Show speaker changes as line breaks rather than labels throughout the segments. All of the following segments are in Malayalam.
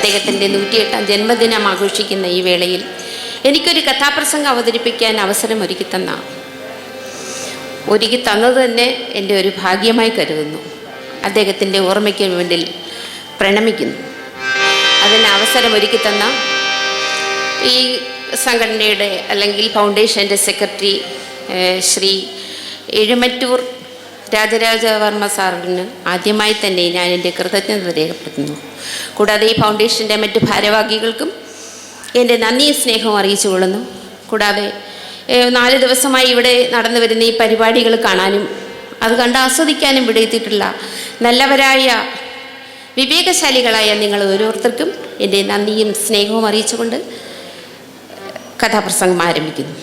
അദ്ദേഹത്തിൻ്റെ 108ാം ജന്മദിനം ആഘോഷിക്കുന്ന ഈ വേളയിൽ എനിക്കൊരു കഥാപ്രസംഗം അവതരിപ്പിക്കാൻ അവസരം ഒരുക്കി തന്നത് തന്നെ എൻ്റെ ഒരു ഭാഗ്യമായി കരുതുന്നു. അദ്ദേഹത്തിൻ്റെ ഓർമ്മയ്ക്ക് വേണ്ടി പ്രണമിക്കുന്നു. അതിന് അവസരം ഒരുക്കി തന്ന ഈ സംഘടനയുടെ അല്ലെങ്കിൽ ഫൗണ്ടേഷൻ്റെ സെക്രട്ടറി ശ്രീ എഴുമറ്റൂർ രാജരാജവർമ്മ സാറിന് ആദ്യമായി തന്നെ ഞാൻ എൻ്റെ കൃതജ്ഞത രേഖപ്പെടുത്തുന്നു. കൂടാതെ ഈ ഫൗണ്ടേഷൻ്റെ മറ്റ് ഭാരവാഹികൾക്കും എൻ്റെ നന്ദിയും സ്നേഹവും അറിയിച്ചു കൊള്ളുന്നു. കൂടാതെ 4 ദിവസമായി ഇവിടെ നടന്നു വരുന്ന ഈ പരിപാടികൾ കാണാനും അത് കണ്ട് ആസ്വദിക്കാനും ഇവിടെ എത്തിയിട്ടുള്ള നല്ലവരായ വിവേകശാലികളായ നിങ്ങൾ ഓരോരുത്തർക്കും എൻ്റെ നന്ദിയും സ്നേഹവും അറിയിച്ചുകൊണ്ട് കഥാപ്രസംഗം ആരംഭിക്കുന്നു.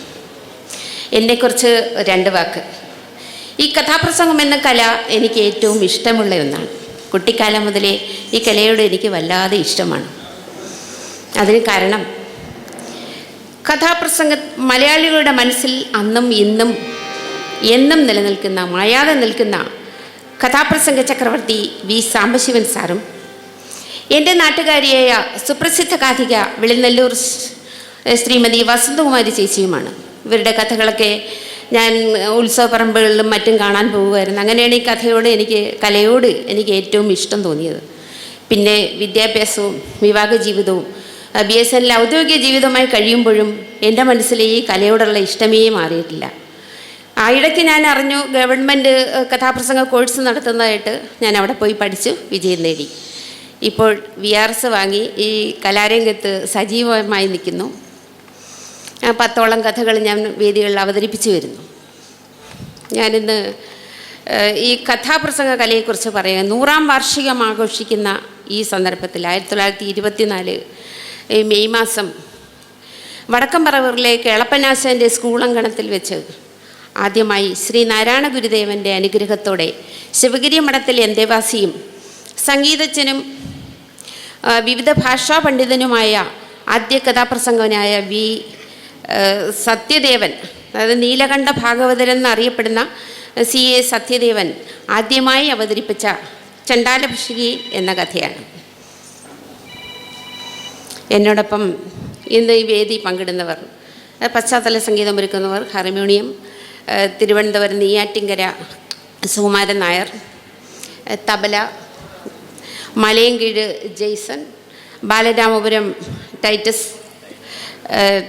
എന്നെക്കുറിച്ച് 2 വാക്ക്. ഈ കഥാപ്രസംഗം എന്ന കല എനിക്ക് ഏറ്റവും ഇഷ്ടമുള്ള ഒന്നാണ്. കുട്ടിക്കാലം മുതലേ ഈ കലയോട് എനിക്ക് വല്ലാതെ ഇഷ്ടമാണ്. അതിന് കാരണം കഥാപ്രസംഗ മലയാളികളുടെ മനസ്സിൽ അന്നും ഇന്നും എന്നും നിലനിൽക്കുന്ന മായാതെ നിൽക്കുന്ന കഥാപ്രസംഗ ചക്രവർത്തി വി സാംബശിവൻ സാറും എൻ്റെ നാട്ടുകാരിയായ സുപ്രസിദ്ധ ഗാഥിക വെളിനല്ലൂർ ശ്രീമതി വസന്തകുമാരി ചേച്ചിയുമാണ്. ഇവരുടെ കഥകളൊക്കെ ഞാൻ ഉത്സവപ്പറമ്പുകളിലും മറ്റും കാണാൻ പോകുമായിരുന്നു. അങ്ങനെയാണ് ഈ കലയോട് എനിക്ക് ഏറ്റവും ഇഷ്ടം തോന്നിയത്. പിന്നെ വിദ്യാഭ്യാസവും വിവാഹ ജീവിതവും BSNL ഔദ്യോഗിക ജീവിതമായി കഴിയുമ്പോഴും എൻ്റെ മനസ്സിൽ ഈ കലയോടുള്ള ഇഷ്ടമേ മാറിയിട്ടില്ല. ആ ഇടയ്ക്ക് ഞാൻ അറിഞ്ഞു ഗവൺമെൻറ് കഥാപ്രസംഗ കോഴ്സ് നടത്തുന്നതായിട്ട്. ഞാൻ അവിടെ പോയി പഠിച്ചു വിജയം നേടി. ഇപ്പോൾ VRS വാങ്ങി ഈ കലാരംഗത്ത് സജീവമായി നിൽക്കുന്നു. 10ഓളം കഥകൾ ഞാൻ വേദികളിൽ അവതരിപ്പിച്ചു വരുന്നു. ഞാനിന്ന് ഈ കഥാപ്രസംഗ കലയെക്കുറിച്ച് പറയാം. 100ാം വാർഷികം ആഘോഷിക്കുന്ന ഈ സന്ദർഭത്തിൽ 1924 മെയ് മാസം വടക്കംപറവൂരിലെ കേളപ്പനാശാൻ്റെ സ്കൂൾ അങ്കണത്തിൽ വെച്ച് ആദ്യമായി ശ്രീ നാരായണ ഗുരുദേവൻ്റെ അനുഗ്രഹത്തോടെ ശിവഗിരി മഠത്തിലെ അന്തേവാസിയും സംഗീതജ്ഞനും വിവിധ ഭാഷാ പണ്ഡിതനുമായ ആദ്യ കഥാപ്രസംഗനായ വി സത്യദേവൻ, അതായത് നീലകണ്ഠ ഭാഗവതൻ എന്നറിയപ്പെടുന്ന CA സത്യദേവൻ ആദ്യമായി അവതരിപ്പിച്ച ചണ്ടാലഭിഷകി എന്ന കഥയാണ്. എന്നോടൊപ്പം ഇന്ന് ഈ വേദി പങ്കിടുന്നവർ പശ്ചാത്തല സംഗീതം ഒരുക്കുന്നവർ ഹാർമോണിയം തിരുവനന്തപുരം നെയ്യാറ്റിൻകര സുകുമാരൻ നായർ, തബല മലയൻകീഴ് ജെയ്സൺ, ബാലരാമപുരം ടൈറ്റസ്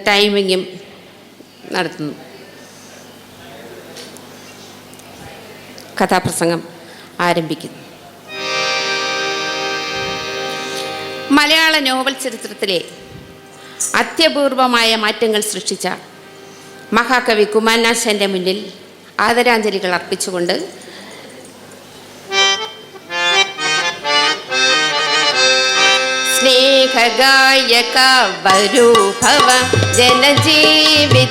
ടൈമിങ്ങും നടത്തുന്നു. കഥാപ്രസംഗം ആരംഭിക്കുന്നു. മലയാള നോവൽ ചരിത്രത്തിലെ അത്യപൂർവമായ മാറ്റങ്ങൾ സൃഷ്ടിച്ച മഹാകവി കുമാരനാശാൻ്റെ മുന്നിൽ ആദരാഞ്ജലികൾ അർപ്പിച്ചുകൊണ്ട് സ്നേഹഗായക വരൂ ഭവ ജനജീവിതോത്സവ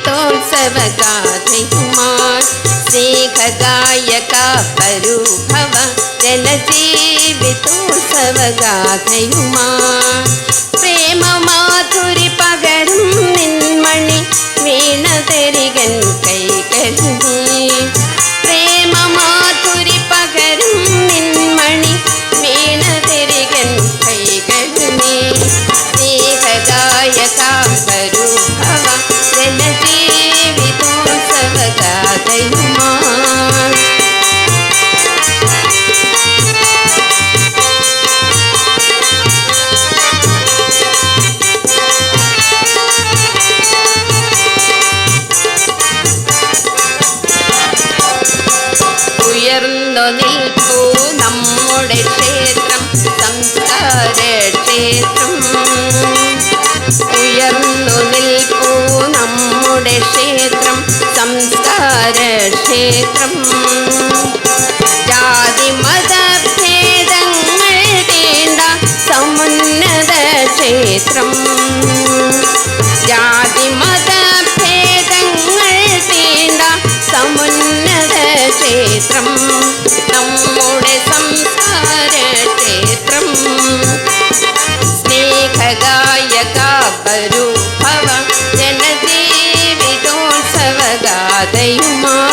ഗാഥയുമാർ. സ്നേഹഗായക വരൂ ഭവ ജനജീവിതോത്സവ ഗാഥയുമാർ. പ്രേമമാധുരി പകരും നിൻമണി വീണതരികൻ കൈകരുമേ. പ്രേമമാധുരി പകരും നിൻമണി വീണതരികൻ കൈകരുമേ. സ്നേഹഗായക വരൂ ഭവ ജനജീവിതോത്സവ ഗാഥയുമാർ. ഉയർന്നു നിൽപ്പൂ നമ്മുടെ ക്ഷേത്രം സംസ്കാര ക്ഷേത്രം. ഉയർന്നു നിൽപ്പൂ നമ്മുടെ ക്ഷേത്രം സംസ്കാര ക്ഷേത്രം. ജാതി മതഭേദങ്ങൾ തീണ്ട സമുന്നത ക്ഷേത്രം. ജാതി മതഭേദങ്ങൾ തീണ്ട സമുന്നത ക്ഷേത്രം. നമ്മുടെ സംസ്കാര ക്ഷേത്രം. സ്നേഹഗായക വരൂ ഭവ ജനജീവിതോത്സവ ഗാഥയുമായി.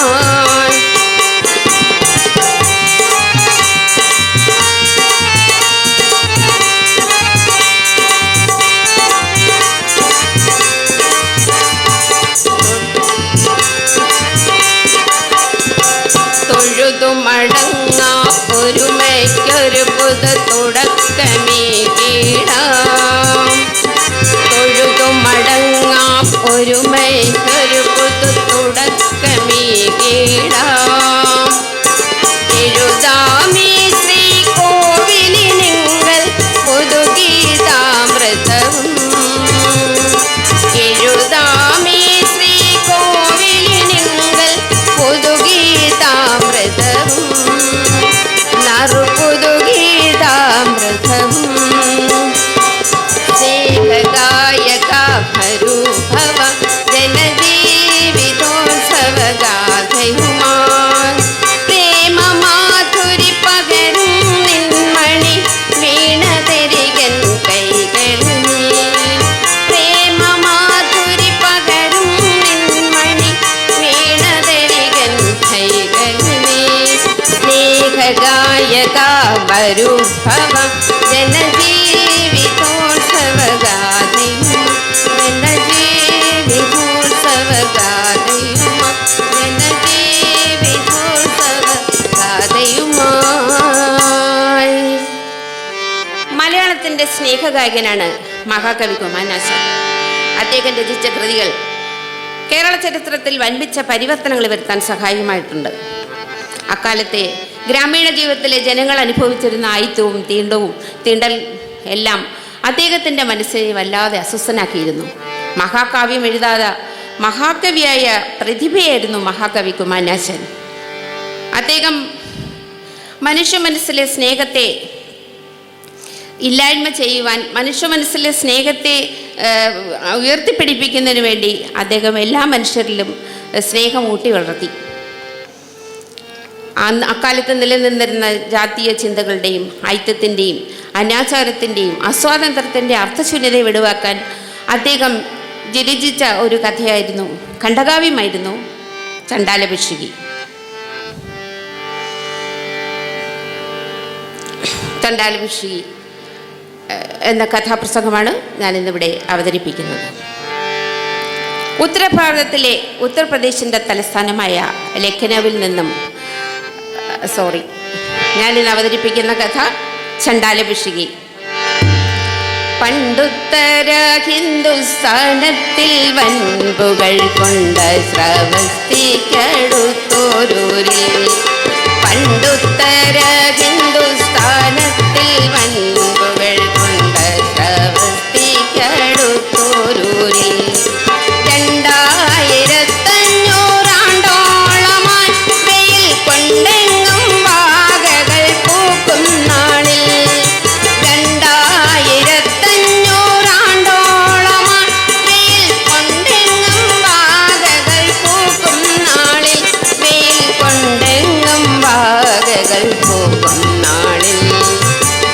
സ്നേഹഗായകനാണ് മഹാകവി കുമാരനാശാൻ. അദ്ദേഹം രചിച്ച കൃതികൾ കേരള ചരിത്രത്തിൽ വൻപിച്ച പരിവർത്തനങ്ങൾ വരുത്താൻ സഹായമായിട്ടുണ്ട്. അക്കാലത്തെ ഗ്രാമീണ ജീവിതത്തിലെ ജനങ്ങൾ അനുഭവിച്ചിരുന്ന ആയിത്തവും തീണ്ടൽ എല്ലാം അദ്ദേഹത്തിൻ്റെ മനസ്സിനെ വല്ലാതെ അസ്വസ്ഥനാക്കിയിരുന്നു. മഹാകാവ്യം എഴുതാതെ മഹാകവിയായ പ്രതിഭയായിരുന്നു മഹാകവി കുമാരനാശാൻ. അദ്ദേഹം മനുഷ്യ മനസ്സിലെ സ്നേഹത്തെ ഇല്ലായ്മ ചെയ്യുവാൻ, മനുഷ്യ മനസ്സിലെ സ്നേഹത്തെ ഉയർത്തിപ്പിടിപ്പിക്കുന്നതിന് വേണ്ടി അദ്ദേഹം എല്ലാ മനുഷ്യരിലും സ്നേഹം ഊട്ടി വളർത്തി. അക്കാലത്ത് നിലനിന്നിരുന്ന ജാതീയ ചിന്തകളുടെയും ഐക്യത്തിൻ്റെയും അനാചാരത്തിൻ്റെയും അസ്വാതന്ത്ര്യത്തിൻ്റെ അർത്ഥശൂന്യതയെ വെടിവാക്കാൻ അദ്ദേഹം രചിച്ച ഒരു കഥയായിരുന്നു, ഖണ്ഡകാവ്യമായിരുന്നു ചണ്ഡാലഭിഷുകി. ചണ്ഡാലഭിഷുകി എന്ന കഥാപ്രസംഗമാണ് ഞാനിന്നിവിടെ അവതരിപ്പിക്കുന്നത്. ഉത്തരഭാരതത്തിലെ ഉത്തർപ്രദേശിൻ്റെ തലസ്ഥാനമായ ലഖ്നൌവിൽ നിന്നും ഞാനിന്ന് അവതരിപ്പിക്കുന്ന കഥ ചണ്ഡാലഭിഷുകി. പണ്ടുത്തര ഹിന്ദുസ്ഥാനത്തിൽ വൻപുകൾ കൊണ്ട സ്രവസ്തിക്കടുത്തോരൂരിൽ, പണ്ടുത്തര ഹിന്ദുസ്ഥാനത്തിൽ വൻപുകൾ കൊണ്ട സ്രവസ്തിക്കടുത്തോരൂരിൽ 2500 വെയിൽ കൊണ്ടെങ്ങും വാകകൾ പൂക്കും നാളിൽ, 2500 വെയിൽ കൊണ്ടെങ്ങും വാകകൾ പൂക്കും നാളിൽ, വെയിൽ കൊണ്ടെങ്ങും വാകകൾ പൂക്കും നാളിൽ,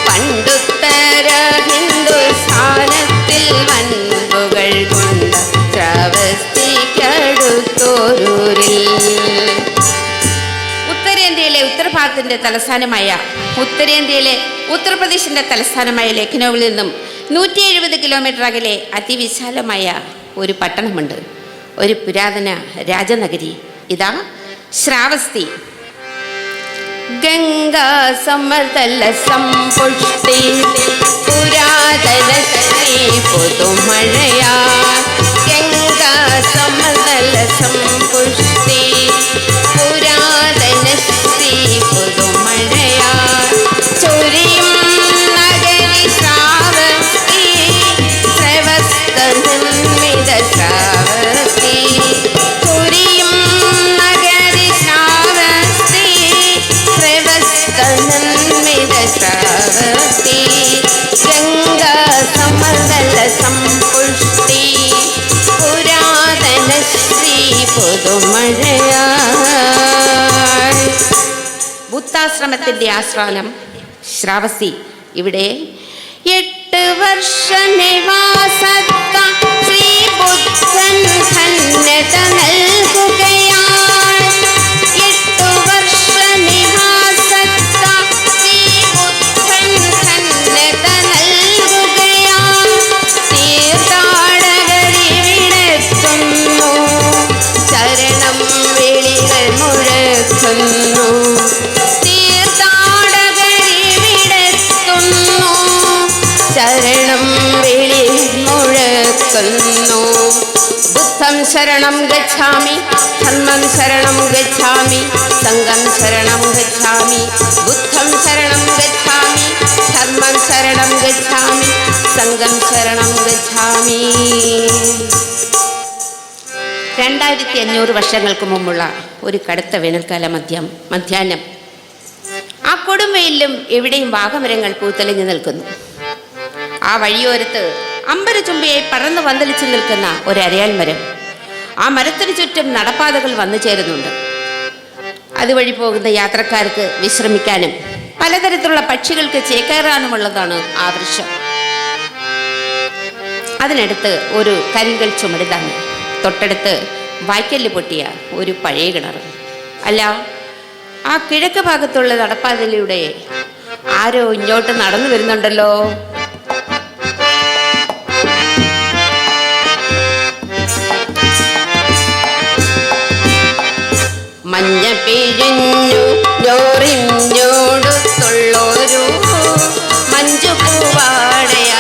പണ്ടുത്തര ഹിന്ദുസ്ഥാനത്തിൽ വൻപുകൾ കൊണ്ട സ്രവസ്തിക്കടുത്തോരൂരിൽ. ഉത്തരേന്ത്യയിലെ ഉത്തർപ്രദേശിൻ്റെ തലസ്ഥാനമായ ലഖ്നൌവിൽ നിന്നും 170 കിലോമീറ്റർ അകലെ അതിവിശാലമായ ഒരു പട്ടണമുണ്ട്, ഒരു പുരാതന രാജനഗരി. ഇതാ ശ്രാവസ്തി. ഗംഗാ സമതല സംപുഷ്ടി പുരാതന ശ്രീ പുതുമഴയാ, ഗംഗാ സമതല സംപുഷ്ടി പുരാതന ശ്രീ പുതുമഴയാ, ചൊരിയും നഗരി ശ്രാവസ്തി ശ്രവസ്തനിർമ്മിത ശ്രാവസ്തി, ചൊരിയും നഗരി ശ്രാവസ്തി ശ്രവസ്തനിർമ്മിത ശ്രാവസ്തി, ഗംഗാ സമതല സംപുഷ്ടി പുരാതന ശ്രീ പുതുമഴയാ. ബുദ്ധാശ്രമത്തിൻ്റെ ആശ്രമം ശ്രാവസ്തി. ഇവിടെ 8 വർഷ നിവാസത്ത ശ്രീ ബുദ്ധൻ ധന്യത നൽകുകയാണ്, 8 വർഷ നിവാസത്ത ശ്രീ ബുദ്ധൻ ധന്യത നൽകുകയാണ്, തീർത്ഥാടകരിവിടെത്തുന്നു ശരണം വിളികൾ മുഴക്കുന്നു, തീർത്ഥാടകരിവിടെത്തുന്നു ശരണം വിളി മുഴക്കുന്നു. ബുദ്ധം ശരണം ഗച്ഛാമി, ധർമ്മം ശരണം ഗച്ഛാമി, സംഘം ശരണം ഗച്ഛാമി, ബുദ്ധം ശരണം ഗച്ഛാമി, ധർമ്മം ശരണം ഗച്ഛാമി, സംഘം ശരണം ഗച്ഛാമി. 2500 വർഷങ്ങൾക്ക് മുമ്പുള്ള ഒരു കടുത്ത വേനൽക്കാല മധ്യാഹ്നം. ആ കൊടുംവെയിലും എവിടെയും വാഗമരങ്ങൾ പൂത്തലിഞ്ഞു നിൽക്കുന്നു. ആ വഴിയോരത്ത് അമ്പരചുംബിയായി പറന്ന് പന്തലിച്ചു നിൽക്കുന്ന ഒരു അരയാൽ മരം. ആ മരത്തിന് ചുറ്റും നടപ്പാതകൾ വന്നു ചേരുന്നുണ്ട്. അതുവഴി പോകുന്ന യാത്രക്കാർക്ക് വിശ്രമിക്കാനും പലതരത്തിലുള്ള പക്ഷികൾക്ക് ചേക്കേറാനുമുള്ളതാണ് ആ വൃക്ഷം. അതിനടുത്ത് ഒരു കരിങ്കൽ ചുമടുതാണ്, തൊട്ടടുത്ത് വായ്ക്കല്ല് പൊട്ടിയ ഒരു പഴയ കിണർ. അല്ല, ആ കിഴക്ക് ഭാഗത്തുള്ള നടപ്പാതയിലൂടെ ആരോ ഇങ്ങോട്ട് നടന്നു വരുന്നുണ്ടല്ലോ. മഞ്ഞ പിഴിഞ്ഞു ഞോറിഞ്ഞോടുത്തുള്ളൊരു മഞ്ജു പൂവാടയ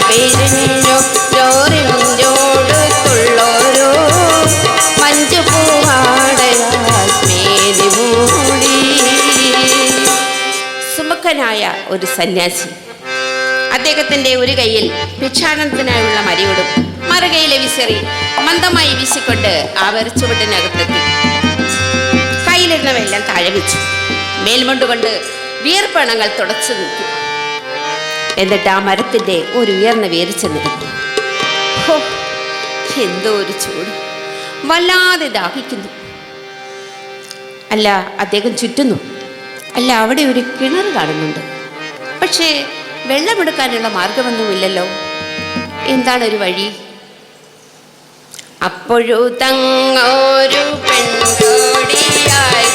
പിഴിഞ്ഞു ചോറിഞ്ചോടുത്തുള്ളോരോ മഞ്ചു പൂവാടയാൽ മേനി മൂടി. സുമുഖനായ ഒരു സന്യാസി അദ്ദേഹത്തിൻ്റെ ഒരു കൈയിൽ ഭിക്ഷാടനത്തിനായുള്ള മരിയോടും മറുകൈയിലെ വിസറി മന്ദമായി വീശിക്കൊണ്ട് ആ വെറിച്ചുവട്ടിനകത്തെത്തി. കയ്യിലിരുന്നവയെല്ലാം താഴെ വെച്ചു. മേൽമുണ്ടുകൊണ്ട് വിയർപ്പണങ്ങൾ തുടച്ചു നീക്കി. എന്നിട്ട് ആ മരത്തിൻ്റെ ഒരു ഉയർന്ന വേരിച്ചെന്നിരുന്നു. ഹോ, എന്തോ ഒരു ചൂട്! വല്ലാതെ ദാഹിക്കുന്നു. അല്ല, അദ്ദേഹം ചുറ്റുന്നു. അല്ല, അവിടെ ഒരു കിണർ കാണുന്നുണ്ട്. പക്ഷേ വെള്ളമെടുക്കാനുള്ള മാർഗമൊന്നുമില്ലല്ലോ. എന്താണൊരു വഴി? അപ്പോഴു തങ്ങോരു പെൺകോടിയായി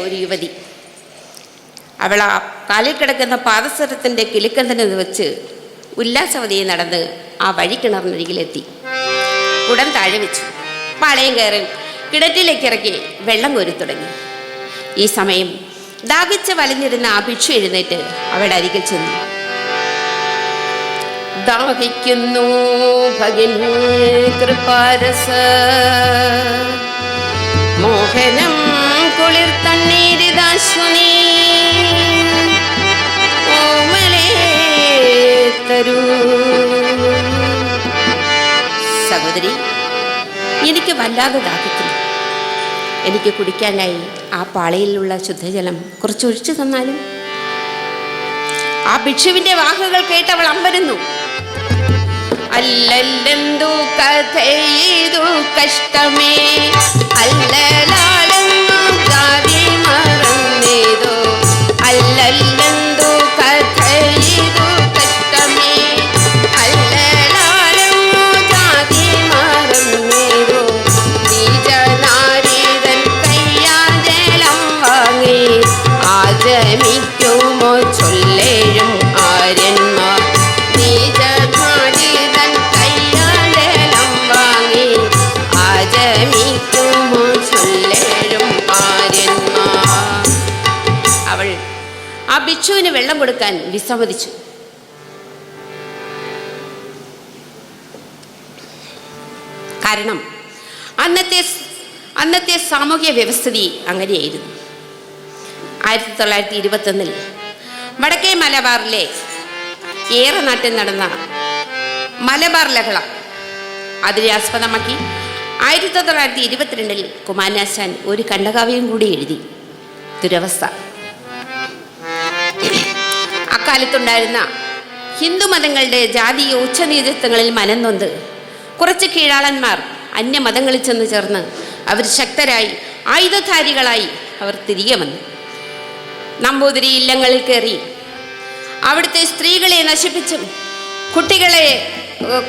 ഒരു യുവതി. അവൾ ആ കാലിൽ കിടക്കുന്ന പാദസരത്തിൻ്റെ കിലുക്കന്തനെ വെച്ച് ഉല്ലാസവതിയെ നടന്ന് ആ വഴിക്കിണറിനരികിലെത്തി. ഉടൻ താഴെ വെച്ചു. പാളയം കയറി കിണറ്റിലേക്ക് ഇറക്കി വെള്ളം കോരി തുടങ്ങി. ഈ സമയം ദാഹിച്ച് വലഞ്ഞിരുന്ന ആ ഭിക്ഷു എഴുന്നേറ്റ് അവളുടെ അരികിൽ ചെന്നു. ദാഹിക്കുന്നു ഭഗിനി കൃപാരസ മോഹനം കുളിർ തണ്ണീരിതാശുനി ഓമലേ തരൂ. സഹോദരി, എനിക്ക് വല്ലാതെ ദാഹിക്കുന്നു. എനിക്ക് കുടിക്കാനായി ആ പാളയിലുള്ള ശുദ്ധജലം കുറച്ചൊഴിച്ചു തന്നാലും. ആ ഭിക്ഷുവിന്റെ വാക്കുകൾ കേട്ടവൾ അമ്പരന്നു. അല്ലല്ലെന്തു കഥയിതു കഷ്ടമേ, അല്ലലാളെന്നു ജാതി മറന്നേതോ. അല്ലല്ലെന്തു കഥയിതു കഷ്ടമേ, അല്ലലാളെന്നു ജാതി മറന്നേതോ. നീചനാരീതൻ കയ്യാജലം വാങ്ങി ആചമിക്കുമോ ചൊല്ലേഴും ആര്യന്മാർ. നീചനാരീതൻ കയ്യാജലം വാങ്ങി ആചമിക്കുമോ ചൊല്ലേഴും ആര്യന്മാർ. അവൾ ആ ഭിക്ഷുവിന് വെള്ളം കൊടുക്കാൻ വിസമ്മതിച്ചു. കാരണം അന്നത്തെ സാമൂഹ്യ വ്യവസ്ഥിതി അങ്ങനെയായിരുന്നു. 1921 വടക്കേ മലബാറിലെ ഏറെ നാട്ടിൽ നടന്ന മലബാർ ലഹള അതിനെ ആസ്പദമാക്കി 1922 കുമാരനാശാൻ ഒരു ഖണ്ഡകാവ്യം കൂടി എഴുതി. ദുരവസ്ഥ. അക്കാലത്തുണ്ടായിരുന്ന ഹിന്ദുമതങ്ങളുടെ ജാതീയ ഉച്ചനീചത്വങ്ങളിൽ മനംനൊന്ത് കുറച്ച് കീഴാളന്മാർ അന്യമതങ്ങളിൽ ചെന്ന് ചേർന്ന് അവർ ശക്തരായി ആയുധധാരികളായി അവർ തിരികെ വന്നു. നമ്പൂതിരി ഇല്ലങ്ങളിൽ കയറി അവിടുത്തെ സ്ത്രീകളെ നശിപ്പിച്ചും കുട്ടികളെ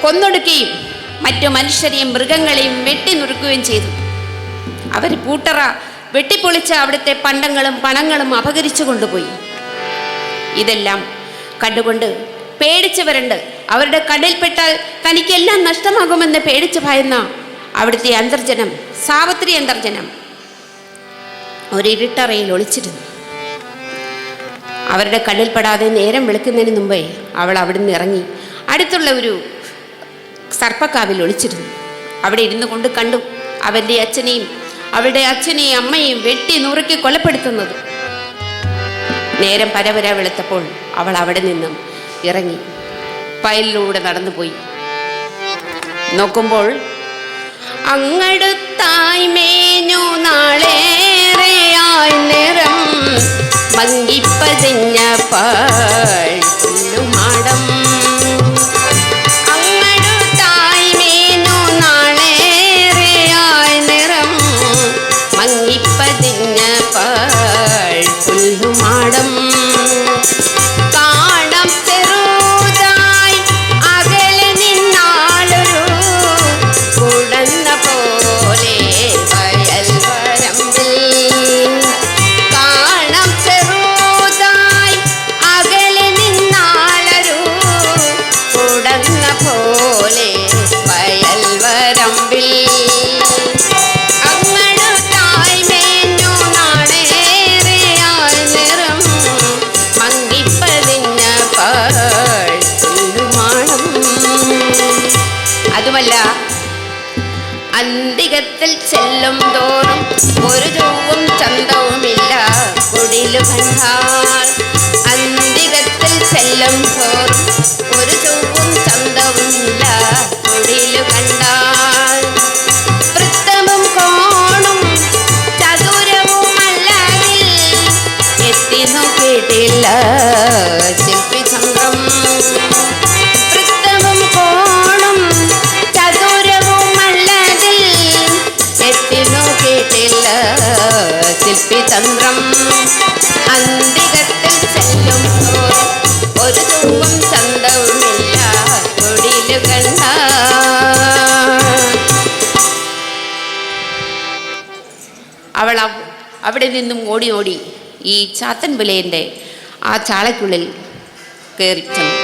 കൊന്നൊടുക്കുകയും മറ്റു മനുഷ്യരെയും മൃഗങ്ങളെയും വെട്ടി നുറുക്കുകയും ചെയ്തു. അവർ പൂട്ടറ വെട്ടിപ്പൊളിച്ച് അവിടുത്തെ പണ്ടങ്ങളും പണങ്ങളും അപഹരിച്ചു കൊണ്ടുപോയി. ഇതെല്ലാം കണ്ടുകൊണ്ട് പേടിച്ച് വരണ്ട്, അവരുടെ കടയിൽപ്പെട്ടാൽ തനിക്കെല്ലാം നഷ്ടമാകുമെന്ന് പേടിച്ച് ഭയന്ന അവിടുത്തെ അന്തർജനം, സാവിത്രി അന്തർജനം ഒരിരുട്ടറയിൽ ഒളിച്ചിരുന്നു. അവരുടെ കണ്ണിൽപ്പെടാതെ നേരം വെളുക്കുന്നതിന് മുമ്പേ അവൾ അവിടുന്ന് ഇറങ്ങി അടുത്തുള്ള ഒരു സർപ്പക്കാവിൽ ഒളിച്ചിരുന്നു. അവിടെ ഇരുന്നു കൊണ്ട് കണ്ടു അവരുടെ അച്ഛനെയും അവളുടെ അച്ഛനെയും അമ്മയെയും വെട്ടി നുറുക്കി കൊലപ്പെടുത്തുന്നത്. നേരം പരപര വെളുത്തപ്പോൾ അവൾ അവിടെ നിന്നും ഇറങ്ങി വയലിലൂടെ നടന്നുപോയി. നോക്കുമ്പോൾ അങ്ങടുത്തായി മേഞ്ഞു നാളേറെയായി നിറം മങ്ങിപ്പതിഞ്ഞ പാടുമാടം. അങ്ങടുത്തായി മേഞ്ഞു നാളേറെയായി നിറം മങ്ങിപ്പതിഞ്ഞ പാടുമാടം. അതുമല്ല, അന്തികത്തിൽ ചെല്ലും തോറും ഒരു ചൊവ്വും ചന്തവുമില്ല കുടിലു കണ്ടാൽ. അന്തികത്തിൽ ചെല്ലും തോറും ഒരു ചൊവ്വും ചന്തവുമില്ല കുടിലു കണ്ടാൽ. വൃത്തവും കോണും ചതുരവുമല്ലാതിൽ എത്തി നോക്കിയിട്ടില്ല ശില്പി ചന്ദ്രം. ശില്പിതന്ത്രം അന്തികത്തിൽ ചെല്ലും ഒരു ചൊവ്വും ചന്തവുമില്ല കൊടിലു കണ്ട. അവൾ അവിടെ നിന്നും ഓടി ഓടി ഈ ചാത്തൻ പുലയൻ്റെ ആ ചാളയ്ക്കുള്ളിൽ കയറി ചെന്നു.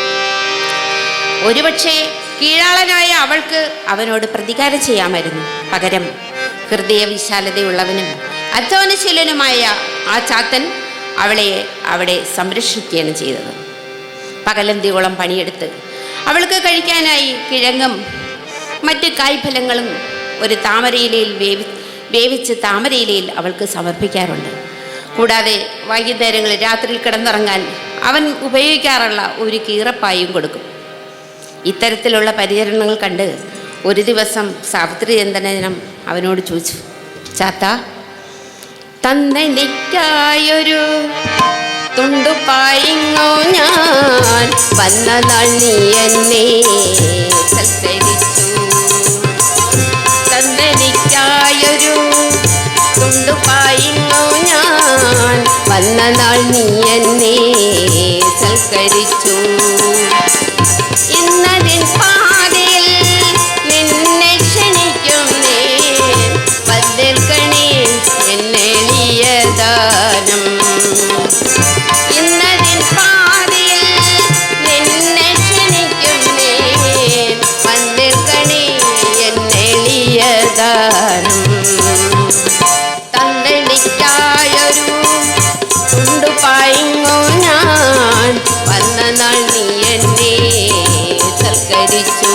ഒരുപക്ഷെ കീഴാളനായ അവൾക്ക് അവനോട് പ്രതികാരം ചെയ്യാമായിരുന്നു. പകരം ഹൃദയവിശാലതയുള്ളവനും അധ്വാനശീലനുമായ ആ ചാത്തൻ അവളെ അവിടെ സംരക്ഷിക്കുകയാണ് ചെയ്തത്. പകലന്തിയോളം പണിയെടുത്ത് അവൾക്ക് കഴിക്കാനായി കിഴങ്ങും മറ്റ് കായ്ഫലങ്ങളും ഒരു താമരയിലയിൽ വേവിച്ച് താമരയിലയിൽ അവൾക്ക് സമർപ്പിക്കാറുണ്ട്. കൂടാതെ വൈകുന്നേരങ്ങളിൽ രാത്രിയിൽ കിടന്നുറങ്ങാൻ അവൻ ഉപയോഗിക്കാറുള്ള ഒരു കീറപ്പായും കൊടുക്കും. ഇത്തരത്തിലുള്ള പരിചരണങ്ങൾ കണ്ട് ഒരു ദിവസം സാവിത്രി ചന്ദനം അവനോട് ചോദിച്ചു, ചാത്ത, തന്നെനിക്കായൊരു തുണ്ടുപായിങ്ങോ ഞാൻ വന്ന നാൾ നീ എന്നെ സൽക്കരിച്ചു. തന്നെനിക്കായൊരു തുണ്ടുപായിങ്ങോ ഞാൻ വന്ന നാൾ നീ എന്നെ സൽക്കരിച്ചു. ഇന്നതിൻ പാതയിൽ നിന്നെ ക്ഷണിക്കുന്നേ വന്നേൽക്കണേ എന്നെളിയദാനം. ഇന്നതിൻ പാതയിൽ നിന്നെ ക്ഷണിക്കുന്നേ വന്നേൽക്കണേ എന്നെളിയദാനം. തന്നെനിക്കായൊരു തുണ്ടുപായിങ്ങോ ഞാൻ വന്ന നാൾ നീ എന്നെ സൽക്കരിച്ചു.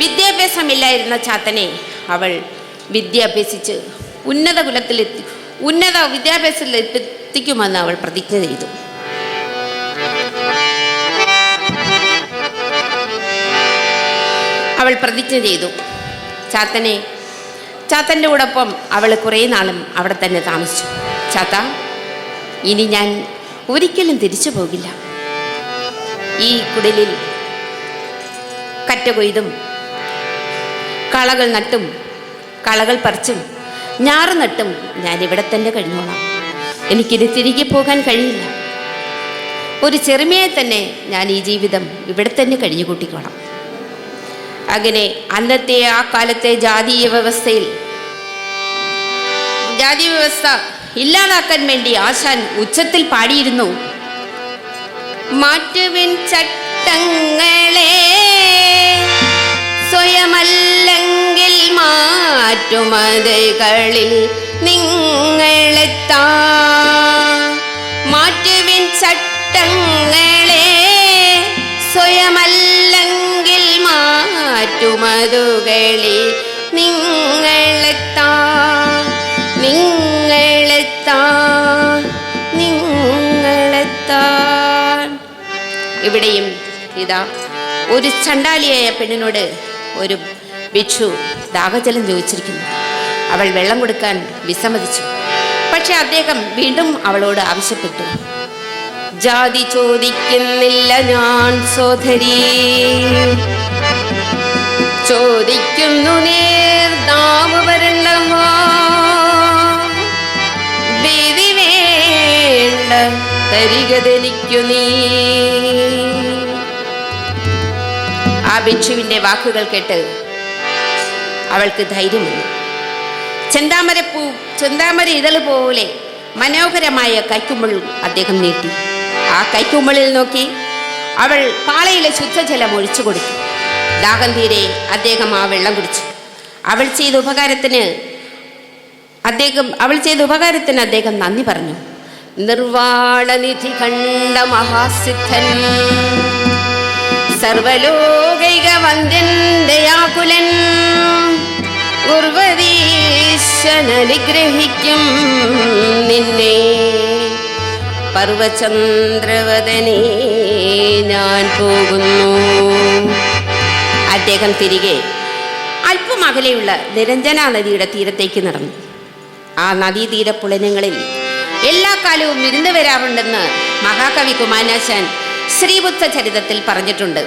വിദ്യാഭ്യാസമില്ലായിരുന്ന ചാത്തനെ അവൾ വിദ്യ അഭ്യസിച്ച് ഉന്നത വിദ്യാഭ്യാസത്തിൽ എത്തിക്കുമെന്ന് അവൾ പ്രതിജ്ഞ ചെയ്തു. അവൾ പ്രതിജ്ഞ ചെയ്തു. ചാത്തൻ്റെ കൂടൊപ്പം അവൾ കുറേ നാളും അവിടെ തന്നെ താമസിച്ചു. ചാത്ത, ഇനി ഞാൻ ഒരിക്കലും തിരിച്ചു പോകില്ല. ഈ കുടിലിൽ കറ്റ കൊയ്തും കളകൾ നട്ടും കളകൾ പറിച്ചും ഞാറ് നട്ടും ഞാൻ ഇവിടെ തന്നെ കഴിഞ്ഞോളാം. എനിക്കിത് തിരികെ പോകാൻ കഴിയില്ല. ഒരു ചെറുമയായി തന്നെ ഞാൻ ഈ ജീവിതം ഇവിടെ തന്നെ കഴിഞ്ഞു കൂട്ടിക്കോളാം. അങ്ങനെ അന്നത്തെ ആ കാലത്തെ ജാതീയ വ്യവസ്ഥയിൽ ജാതി വ്യവസ്ഥ ഇല്ലാതാക്കാൻ വേണ്ടി ആശാൻ ഉച്ചത്തിൽ പാടിയിരുന്നു. മാറ്റുവിൻ ചട്ടങ്ങളെ, സ്വയമല്ലെങ്കിൽ മാറ്റുമതകളിൽ നിങ്ങളെത്താ. മാറ്റുവിൻ ചട്ടങ്ങളെ, സ്വയമല്ലെങ്കിൽ മാറ്റുമതുകളിൽ നിങ്ങളെത്താ. ഇവിടെയും ഇതാ ഒരു ചണ്ടാലിയായ പെണ്ണിനോട് ഒരു ഭിക്ഷു ദാഹജലം ചോദിച്ചിരിക്കുന്നു. അവൾ വെള്ളം കൊടുക്കാൻ വിസമ്മതിച്ചു. പക്ഷെ അദ്ദേഹം വീണ്ടും അവളോട് ആവശ്യപ്പെട്ടു. ജാതി ചോദിക്കുന്നില്ല ഞാൻ സോദരീ, ചോദിക്കുന്നു നേർ നാവ് വരണമോ. വിധി വേണ്ട തരികതെനിക്കു നീ. ആ ഭിക്ഷുവിൻ്റെ വാക്കുകൾ കേട്ട് അവൾക്ക് ധൈര്യം വന്നു. ചെന്താമര ഇതള് പോലെ മനോഹരമായ കൈക്കുമ്പിൾ അദ്ദേഹം നീട്ടി. ആ കൈക്കുമ്പിളിൽ നോക്കി അവൾ പാളയിലെ ശുദ്ധജലം ഒഴിച്ചു കൊടുത്തു. ദാഹം തീരെ അദ്ദേഹം ആ വെള്ളം കുടിച്ചു. അവൾ ചെയ്ത ഉപകാരത്തിന് അദ്ദേഹം നന്ദി പറഞ്ഞു. നിർവാണനിധി കണ്ട മഹാസിദ്ധൻ, സർവലോകൈക വന്ദ്യൻ ദയാകുലൻ, ഉർവരീശൻ അനുഗ്രഹിക്കും നിന്നെ. പർവചന്ദ്രവദനേ ഞാൻ പോകുന്നു. അദ്ദേഹം തിരികെ അല്പം അകലെയുള്ള നിരഞ്ജന നദിയുടെ തീരത്തേക്ക് നടന്നു. ആ നദീതീര പുളനങ്ങളിൽ എല്ലാ കാലവും വിരുന്ന് വരാറുണ്ടെന്ന് മഹാകവി കുമാരനാശാൻ ശ്രീബുദ്ധ ചരിതത്തിൽ പറഞ്ഞിട്ടുണ്ട്.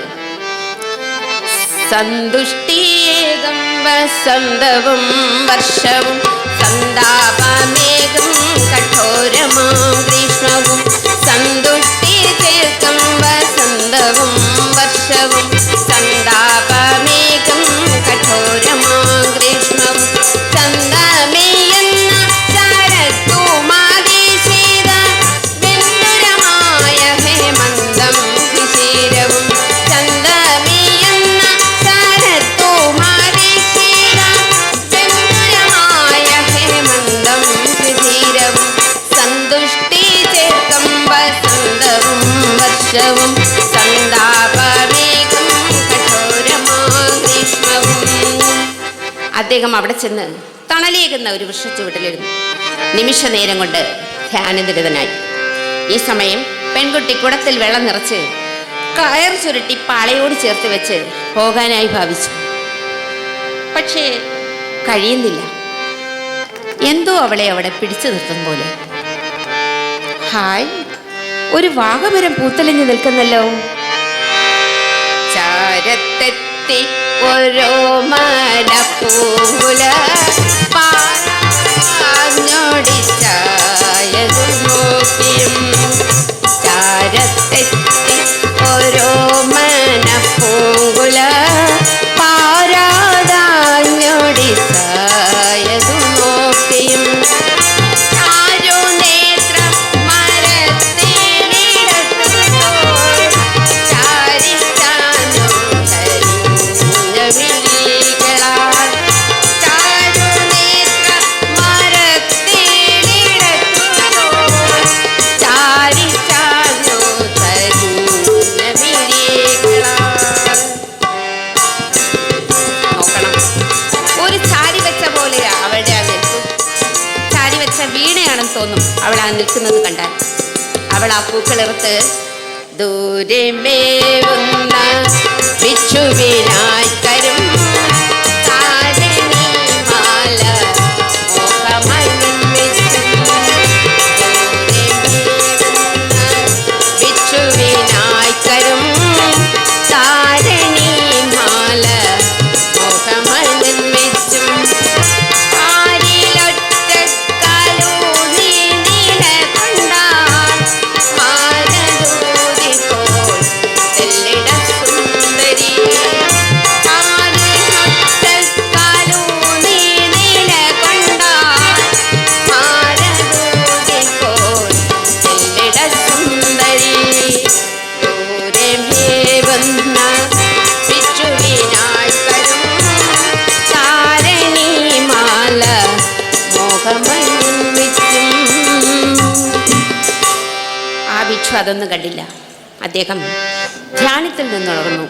സന്തുഷ്ടീകം വസന്തവും വർഷവും, സന്താപമേകം കഠോരമാം ഗ്രീഷ്മവും. സന്തുഷ്ടി ചേർക്കം വസന്തവും വർഷവും, സന്താപമേകം കഠോരമാം ഗ്രീഷ്മവും. ചന്ദമേയെന്ന ശരത്തുമാതിശീത വെണ്ണുരമായ ഹേമന്തം ശിശിരവും. ചന്ദമേയെന്ന ശരത്തുമാതിശീത വെണ്ണുരമായ ഹേമന്തം ശിശിരവും. സന്തുഷ്ടി ചേർക്കം വസന്തവും വർഷവും, സന്താപമേകം കഠോരമാം ഗ്രീഷ്മവും. അദ്ദേഹം അവിടെ ചെന്ന് തണലേകുന്ന ഒരു വൃക്ഷച്ചുവട്ടിലിരുന്നു. നിമിഷ നേരം കൊണ്ട് ധ്യാനനിരതനായി. ഈ സമയം പെൺകുട്ടി കുടത്തിൽ വെള്ളം നിറച്ച് കയർ ചുരുട്ടി പാളയോട് ചേർത്ത് വെച്ച് പോകാനായി ഭാവിച്ചു. പക്ഷേ കഴിയുന്നില്ല. എന്തോ അവളെ അവിടെ പിടിച്ചു നിർത്തും പോലെ. ഹായ്, ഒരു വാഗമരം പൂത്തലിഞ്ഞു നിൽക്കുന്നല്ലോ. ചാരത്തെത്തി ഓരോ മനപ്പൂങ്കുല പാഞ്ഞോടിച്ചായതു നോക്കിയും. ചാരത്തെത്തി ഓരോ മനപ്പൂങ്കുല പാരാതാഞ്ഞോടിച്ചായതു നോക്കിയും. വീണയാണെന്ന് തോന്നും അവൾ ആ നിൽക്കുന്നത് കണ്ടാൽ. അവൾ ആ പൂക്കളിർത്ത് ദൂരെ മേവുന്ന ഭിക്ഷുവിനായി തരും താരണിമാല മോഹമായി നിർമ്മിച്ചും. ഭിക്ഷുവിനായി തരും താരണിമാല മോഹമായി നിർമ്മിച്ചും. അതൊന്നും കണ്ടില്ല. അദ്ദേഹം ധ്യാനത്തിൽ നിന്നുണർന്നു.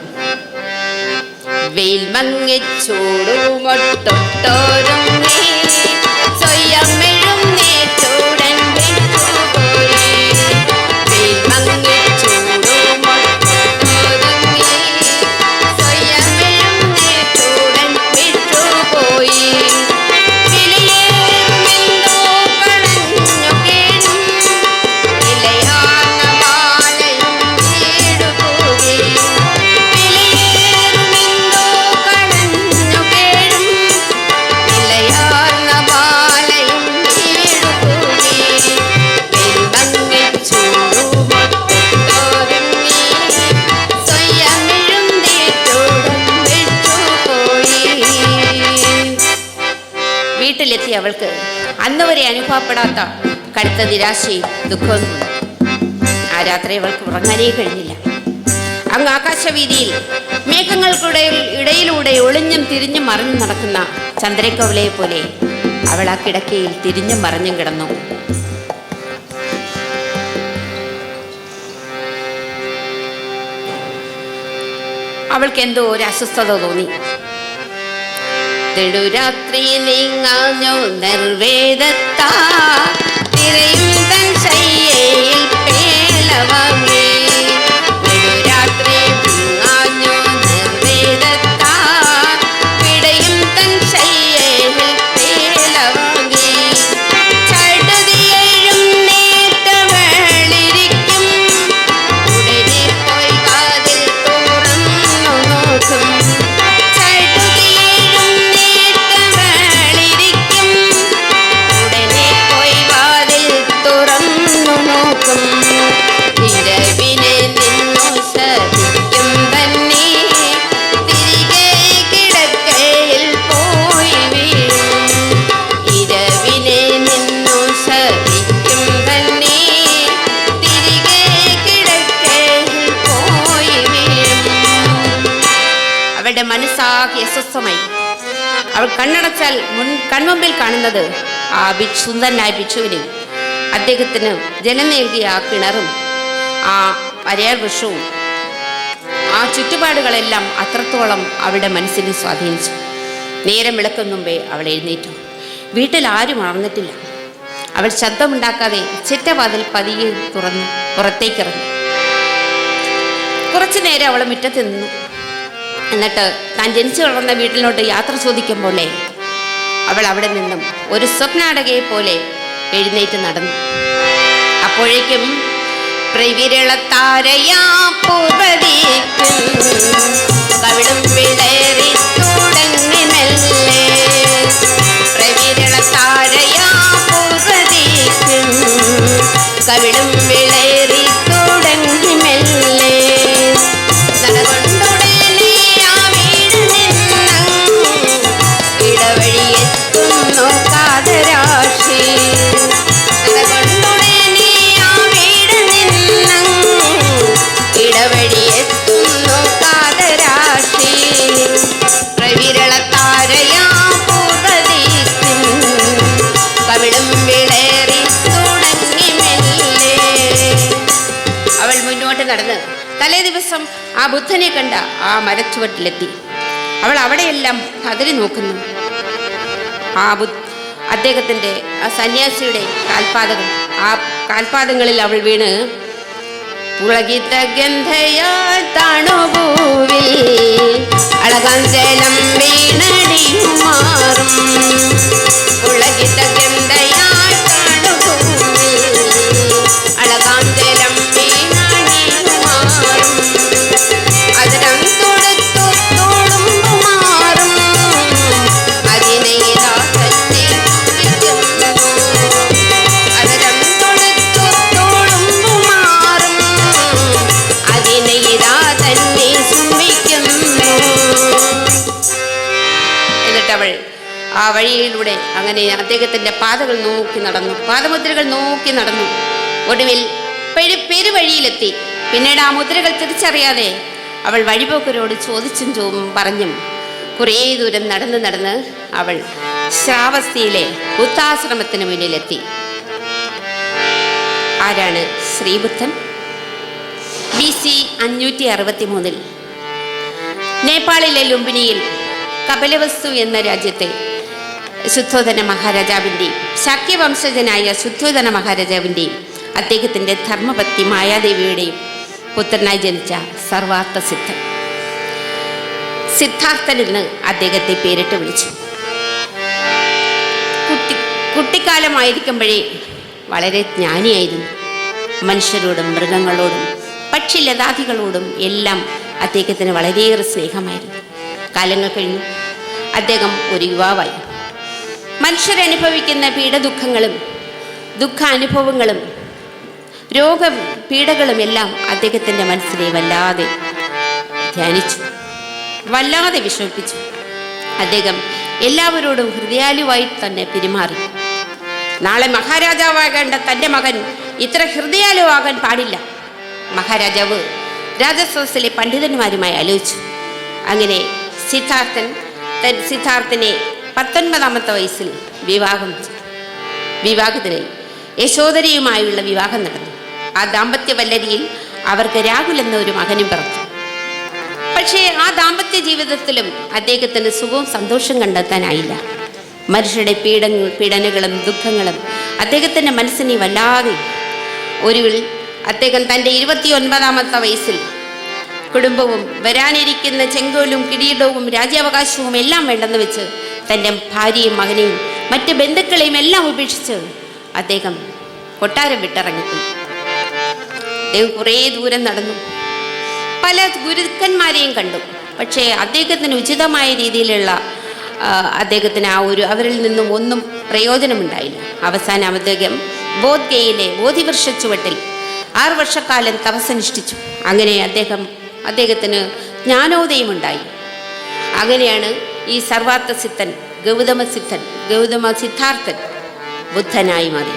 വെയിൽ മങ്ങിച്ചൂടുമൊട്ടൊട്ടോരുങ്ങി സ്വയം എഴുന്നേറ്റുടൻ വിട്ടുപോയി. വെയിൽ മങ്ങിച്ചൂടുമൊട്ടൊട്ടോരുങ്ങി സ്വയം എഴുന്നേറ്റുടൻ വിട്ടുപോയി. വീട്ടിലെത്തി അവൾക്ക് അന്ന് വരെ അനുഭവപ്പെടാത്ത കടുത്ത നിരാശയും ദുഃഖവും. ആ രാത്രി അവൾക്ക് ഉറങ്ങാനേ കഴിഞ്ഞില്ല. അങ്ങ് ആകാശവീതിയിൽ മേഘങ്ങൾക്കിടെ ഇടയിലൂടെ ഒളിഞ്ഞും തിരിഞ്ഞും മറിഞ്ഞും നടക്കുന്ന ചന്ദ്രക്കവലയെ പോലെ അവൾ ആ കിടക്കയിൽ തിരിഞ്ഞും മറിഞ്ഞും കിടന്നു. അവൾക്ക് എന്തോ ഒരു അസ്വസ്ഥത തോന്നി. തെടുരാത്രി നീങ്ങാഞ്ഞോ നിർവേദത്താ തിരയും തൻ ശയ്യയിൽ പേലവാങ്ങി. തെടുരാത്രി നീങ്ങാഞ്ഞോ നിർവേദത്താ പിടയും തൻ ശയ്യയിൽ പേലവാങ്ങി. ചടുതിയേഴും നേട്ടവളിരിക്കും ഉടനെ പോയി വാതിൽ തുറന്നു നോക്കും. ഇരവിനെ നിന്നു ശപിക്കും തന്നെ തിരികെ കിടക്കയിൽ പോയി വീഴും. ഇരവിനെ നിന്നു ശപിക്കും തന്നെ തിരികെ കിടക്കയിൽ പോയി വീഴും. അവളുടെ മനസ്സാകെ അസ്വസ്ഥമായി. അവൾ കണ്ണടച്ചാൽ കൺമുമ്പിൽ കാണുന്നത് ആ സുന്ദരനായ ഭിക്ഷുവിനെ, അദ്ദേഹത്തിന് ജലം നൽകിയ ആ കിണറും ആ അരയാർ വൃക്ഷവും ആ ചുറ്റുപാടുകളെല്ലാം അത്രത്തോളം അവളുടെ മനസ്സിനെ സ്വാധീനിച്ചു. നേരം വിളക്കും മുമ്പേ അവൾ എഴുന്നേറ്റു. വീട്ടിൽ ആരും ഉണർന്നിട്ടില്ല. അവൾ ശബ്ദമുണ്ടാക്കാതെ ചിറ്റവാതിൽ പതിയെ തുറന്ന് പുറത്തേക്കിറങ്ങി. കുറച്ചു നേരം അവൾ മുറ്റത്ത് നിന്നു. എന്നിട്ട് താൻ ജനിച്ചു വളർന്ന വീട്ടിലോട്ട് യാത്ര ചോദിക്കും പോലെ അവൾ അവിടെ നിന്നും ഒരു സ്വപ്നാടകയെ പോലെ എഴുന്നേറ്റ് നടന്നു. അപ്പോഴേക്കും പ്രവിരളത്താരയാ പൂർവ്വതീക്കും കവിളും വിളറി തുടങ്ങി മെല്ലെ. പ്രവിരളത്താരയാ പൂർവ്വതീക്കും കവിളും വിളറി തുടങ്ങി മെല്ലെ. നടകൊണ്ടുടനെ ആ വീട് നിന്നും ഇടവഴിയെത്തുന്നു കാതരാശി. ഇടവഴിയെത്തുന്നു കാതരാശി. പ്രവിരളത്താരയാ പൂർവ്വതീക്കും കവിളും വിളറി തുടങ്ങി മെല്ലെ. അവൾ മുന്നോട്ട് നടന്ന് തലേ ദിവസം ആ ബുദ്ധനെ കണ്ട ആ മരച്ചുവട്ടിലെത്തി. അവൾ അവിടെയെല്ലാം കതറി നോക്കുന്നു. അദ്ദേഹത്തിൻ്റെ ആ സന്യാസിയുടെ ആ കാൽപാദങ്ങളിൽ അവൾ വീണ് പുളകിത്ത ഗന്ധയാൽ തണുപൂവിൽ അളകാഞ്ചലം വീണടിയും മാറും. പുളകിത്ത ഗന്ധയാൽ തണുപൂവിൽ അളകാഞ്ചലം വീണടിയും മാറും. അതിരം തൊടുത്തു തോടുമ്പു മാറും. അതിനെ ഇതാ തന്നെ അതിരം തൊടുത്തു തോടുമ്പു മാറും. അതിനെ ഇതാ തന്നെ സുമ്പിക്കുന്നു. എന്നിട്ടവൾ ആ വഴിയിലൂടെ അങ്ങനെ അദ്ദേഹത്തിൻ്റെ പാതകൾ നോക്കി നടന്നു, പാദമുദ്രകൾ നോക്കി നടന്നു. ഒടുവിൽ പെരുവഴിയിലെത്തി. പിന്നീട് ആ മുദ്രകൾ തിരിച്ചറിയാതെ അവൾ വഴിപോക്കരോട് ചോദിച്ചും പറഞ്ഞും കുറേ ദൂരം നടന്ന് അവൾ ശ്രാവസ്തിയിലെ ബുദ്ധാശ്രമത്തിന് മുന്നിലെത്തി. ആരാണ് ശ്രീബുദ്ധൻ? BC 563 നേപ്പാളിലെ ലുംബിനിയിൽ കപിലവസ്തു എന്ന രാജ്യത്തെ ശുദ്ധോധന മഹാരാജാവിൻ്റെയും ശാക്യവംശജനായ ശുദ്ധോധന മഹാരാജാവിൻ്റെയും അദ്ദേഹത്തിൻ്റെ ധർമ്മപത്നി മായാദേവിയുടെയും പുത്രനായി ജനിച്ച സർവാർത്ഥ സിദ്ധൻ സിദ്ധാർത്ഥൻ എന്ന് അദ്ദേഹത്തെ പേരിട്ട് വിളിച്ചു. കുട്ടിക്കാലമായിരിക്കുമ്പോഴേ വളരെ ജ്ഞാനിയായിരുന്നു. മനുഷ്യരോടും മൃഗങ്ങളോടും പക്ഷിലതാദികളോടും എല്ലാം അദ്ദേഹത്തിന് വളരെയേറെ സ്നേഹമായിരുന്നു. കാലങ്ങൾ കഴിഞ്ഞു അദ്ദേഹം ഒരു യുവാവായി. മനുഷ്യരനുഭവിക്കുന്ന പീഡദുഃഖങ്ങളും ദുഃഖാനുഭവങ്ങളും രോഗപീഡകളും എല്ലാം അദ്ദേഹത്തിൻ്റെ മനസ്സിനെ വല്ലാതെ ധ്യാനിച്ചു, വല്ലാതെ വിഷമിപ്പിച്ചു. അദ്ദേഹം എല്ലാവരോടും ഹൃദയാലുവായി തന്നെ പെരുമാറി. നാളെ മഹാരാജാവാകേണ്ട തൻ്റെ മകൻ ഇത്ര ഹൃദയാലുവാകാൻ പാടില്ല. മഹാരാജാവ് രാജസദസ്സിലെ പണ്ഡിതന്മാരുമായി ആലോചിച്ചു. അങ്ങനെ സിദ്ധാർത്ഥനെ 19 വയസ്സിൽ വിവാഹത്തിനായി യശോദരയുമായുള്ള വിവാഹം നടന്നു. ആ ദാമ്പത്യ വല്ലരിയിൽ അവർക്ക് രാഹുൽ എന്ന ഒരു മകനും പിറന്നു. പക്ഷേ ആ ദാമ്പത്യ ജീവിതത്തിലും അദ്ദേഹത്തിന് സുഖവും സന്തോഷം കണ്ടെത്താനായില്ല. മനുഷ്യരുടെ പീഡനകളും ദുഃഖങ്ങളും അദ്ദേഹത്തിൻ്റെ മനസ്സിനെ വല്ലാതെ. ഒടുവിൽ അദ്ദേഹം തൻ്റെ 29 വയസ്സിൽ കുടുംബവും വരാനിരിക്കുന്ന ചെങ്കോലും കിരീടവും രാജ്യാവകാശവും എല്ലാം വേണ്ടെന്ന് വെച്ച് തൻ്റെ ഭാര്യയും മകനെയും മറ്റ് ബന്ധുക്കളെയും എല്ലാം ഉപേക്ഷിച്ച് അദ്ദേഹം കൊട്ടാരം വിട്ടിറങ്ങിപ്പോയി. അദ്ദേഹം കുറേ ദൂരം നടന്നു, പല ഗുരുക്കന്മാരെയും കണ്ടു. പക്ഷേ അദ്ദേഹത്തിന് ഉചിതമായ രീതിയിലുള്ള അദ്ദേഹത്തിന് അവരിൽ നിന്നും ഒന്നും പ്രയോജനമുണ്ടായില്ല. അവസാനം അദ്ദേഹം ബോധ്ഗയയിലെ ബോധിവൃക്ഷ ചുവട്ടിൽ 6 വർഷക്കാലം തപസ്സനുഷ്ഠിച്ചു. അങ്ങനെ അദ്ദേഹത്തിന് ജ്ഞാനോദയമുണ്ടായി. അങ്ങനെയാണ് ഈ സർവാർത്ഥ സിദ്ധൻ ഗൗതമ സിദ്ധാർത്ഥൻ ബുദ്ധനായി മാറി.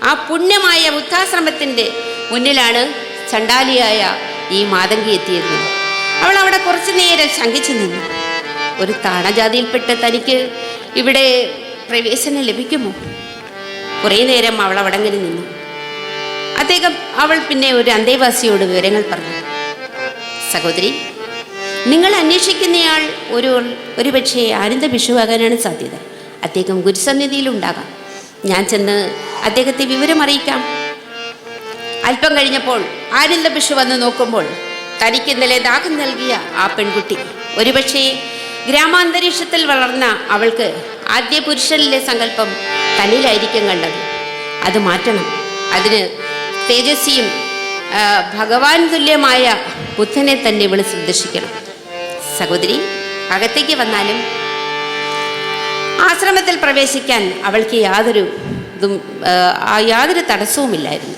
ആ പുണ്യമായ ബുദ്ധാശ്രമത്തിൻ്റെ മുന്നിലാണ് ചണ്ടാലിയായ ഈ മാതംഗി എത്തിയിരുന്നത്. അവൾ അവിടെ കുറച്ചു നേരം ശങ്കിച്ചു നിന്നു. ഒരു താണജാതിയിൽപ്പെട്ട് തനിക്ക് ഇവിടെ പ്രവേശനം ലഭിക്കുമോ? കുറേ നേരം അവൾ അവിടെ അങ്ങനെ നിന്നു. അവൾ പിന്നെ ഒരു അന്തേവാസിയോട് വിവരങ്ങൾ പറഞ്ഞു. സഹോദരി, നിങ്ങൾ അന്വേഷിക്കുന്നയാൾ ഒരുപക്ഷെ ആനന്ദ ഭിക്ഷുവാകാനാണ് സാധ്യത. അദ്ദേഹം ഗുരുസന്നിധിയിലുണ്ടാകാം. ഞാൻ ചെന്ന് അദ്ദേഹത്തെ വിവരം അറിയിക്കാം. അല്പം കഴിഞ്ഞപ്പോൾ ആനന്ദ ഭിക്ഷു വന്ന് നോക്കുമ്പോൾ തനിക്ക് ഇന്നലെ ദാഹം നൽകിയ ആ പെൺകുട്ടി ഒരുപക്ഷെ ഗ്രാമാന്തരീക്ഷത്തിൽ വളർന്ന അവൾക്ക് ആദ്യ പുരുഷനിലെ സങ്കല്പം തന്നിലായിരിക്കും കണ്ടത്. അത് മാറ്റണം. അതിന് തേജസ്വിയും ഭഗവാൻ തുല്യമായ ബുദ്ധനെ തന്നെ ഇവൾ സന്ദർശിക്കണം. സഹോദരി, അകത്തേക്ക് വന്നാലും ആശ്രമത്തിൽ പ്രവേശിക്കാൻ അവൾക്ക് യാതൊരു തടസ്സവുമില്ലായിരുന്നു.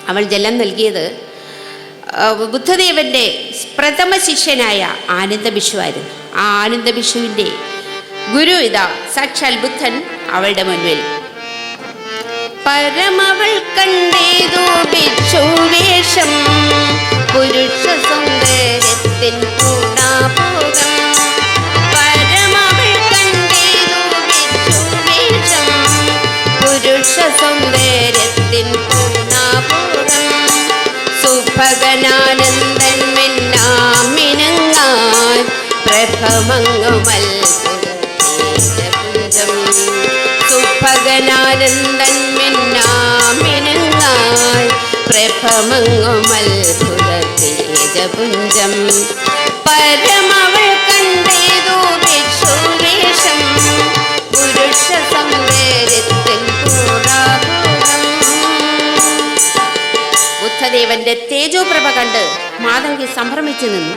അവൾ ജലം നൽകിയത് ബുദ്ധദേവന്റെ പ്രഥമ ശിഷ്യനായ ആനന്ദ ഭിക്ഷുവായിരുന്നു. ആ ആനന്ദ ഭിക്ഷുവിൻ്റെ ഗുരു സാക്ഷാൽ ബുദ്ധൻ അവളുടെ മുൻപിൽ. പരമവൾ കണ്ടേതു ഭിക്ഷുവേഷം, പുരുഷ സൗന്ദര്യത്തിൻ പൂർണ്ണഭോഗം. പരമവൾ കണ്ടേതു ഭിക്ഷുവേഷം, പുരുഷ സൗന്ദര്യത്തിൻ പൂർണ്ണഭോഗം. സുഭഗനാനന്ദൻ മിന്നാമിനങ്ങാൻ പ്രഭമങ്ങുമൽപുരം. സുഭഗനാനന്ദൻ മിന്നാമിനങ്ങാൻ പ്രഭമങ്ങുമൽപുരതേജപുഞ്ചം. പരമവൾ കണ്ടേതു ഭിക്ഷുവേഷം, പുരുഷ സൗന്ദര്യത്തിൻ പൂർണ്ണഭോഗം. ബുദ്ധദേവന്റെ തേജോപ്രഭ കണ്ട് മാതംഗി സംഭ്രമിച്ചു നിന്നു.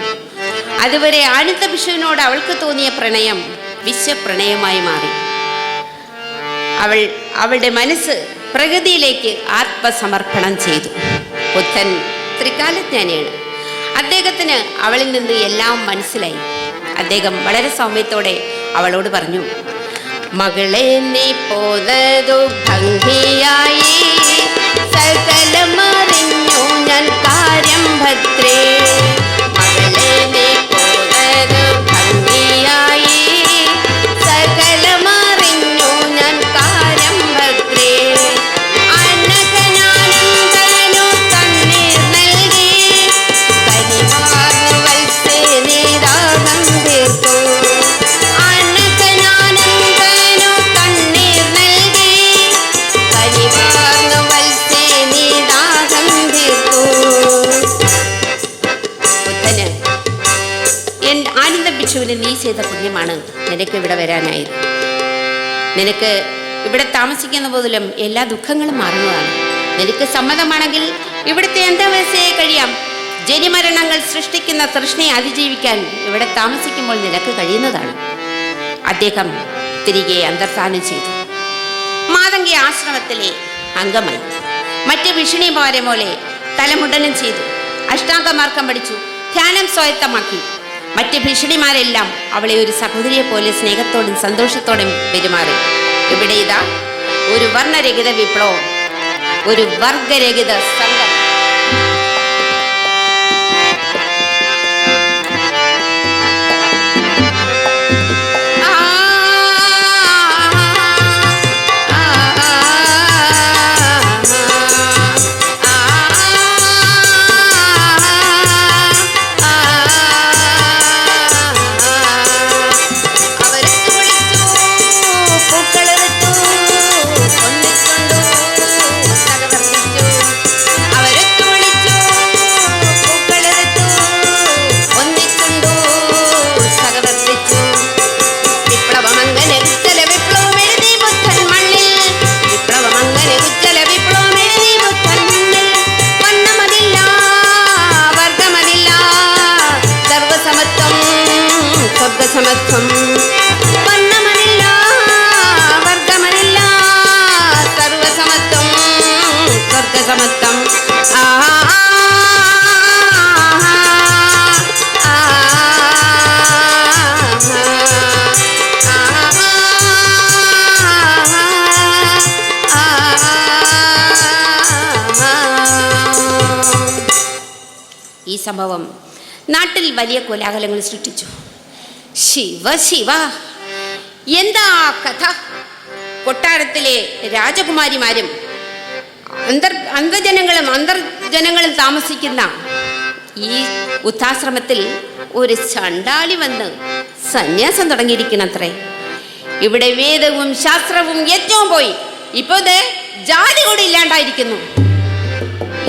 അതുവരെ ആനന്ദ ഭിക്ഷുവിനോട് അവൾക്ക് തോന്നിയ പ്രണയം വിശ്വപ്രണയമായി മാറി. അവളുടെ മനസ്സ് പ്രകൃതിയിലേക്ക് ആത്മസമർപ്പണം ചെയ്തു. ബുദ്ധൻ ത്രികാലജ്ഞാനിയാണ്. അദ്ദേഹത്തിന് അവളിൽ നിന്ന് എല്ലാം മനസ്സിലായി. അദ്ദേഹം വളരെ സൗമ്യത്തോടെ അവളോട് പറഞ്ഞു, മകളെ നീ പോന്നതു ഭംഗിയായി, സകലമറിഞ്ഞു ഞാൻ കാര്യം ഭദ്രേ. മകളെ നീ പോന്നതു ഭംഗിയായി, സകലമറിഞ്ഞു ഞാൻ കാര്യം ഭദ്രേ. അനഘനാനന്ദനു തൻ ആനന്ദ ഭിക്ഷുവിന് നീ ചെയ്ത പുണ്യമാണ് നിനക്ക് ഇവിടെ വരാനായത്. നിനക്ക് ഇവിടെ താമസിക്കുന്ന പോലും എല്ലാ ദുഃഖങ്ങളും മാറുന്നതാണ്. നിനക്ക് സമ്മതമാണെങ്കിൽ ഇവിടുത്തെ അന്തേവാസിയായി കഴിയാം. ജനിമരണങ്ങൾ സൃഷ്ടിക്കുന്ന തൃഷ്ണയെ അതിജീവിക്കാൻ ഇവിടെ താമസിക്കുമ്പോൾ നിനക്ക് കഴിയുന്നതാണ്. അദ്ദേഹം തിരികെ അന്തർധാനം ചെയ്തു. മാതങ്കി ആശ്രമത്തിലെ അംഗമായി. മറ്റ് ഭിക്ഷുണിമാരെ പോലെ തലമുണ്ടനം ചെയ്തു. അഷ്ടാംഗമാർഗം പഠിച്ചു. ധ്യാനം സ്വായത്തമാക്കി. മറ്റ് ഭിക്ഷുണിമാരെല്ലാം അവളെ ഒരു സഹോദരിയെ പോലെ സ്നേഹത്തോടും സന്തോഷത്തോടും പെരുമാറി. ഇവിടെ ഇതാ ഒരു വർണ്ണരഹിത വിപ്ലവം, ഒരു വർഗരഹിത സംഘം. സമത്വം വർണ്ണമനില്ല, വർഗമനില്ല, സർവസമത്വം, സ്വർഗസമത്വം. ഈ സംഭവം നാട്ടിൽ വലിയ കോലാഹലങ്ങൾ സൃഷ്ടിച്ചു. ശിവ ശിവ, എന്താ കഥ? കൊട്ടാരത്തിലെ രാജകുമാരിമാരും അന്തർജനങ്ങളും താമസിക്കുന്ന ഈ വൃദ്ധാശ്രമത്തിൽ ഒരു ചണ്ടാളി വന്ന് സന്യാസം തുടങ്ങിയിരിക്കണത്രേ. ഇവിടെ വേദവും ശാസ്ത്രവും ഏറ്റവും പോയി. ഇപ്പൊ ഇത് ജാതി കൂടി ഇല്ലാണ്ടായിരിക്കുന്നു.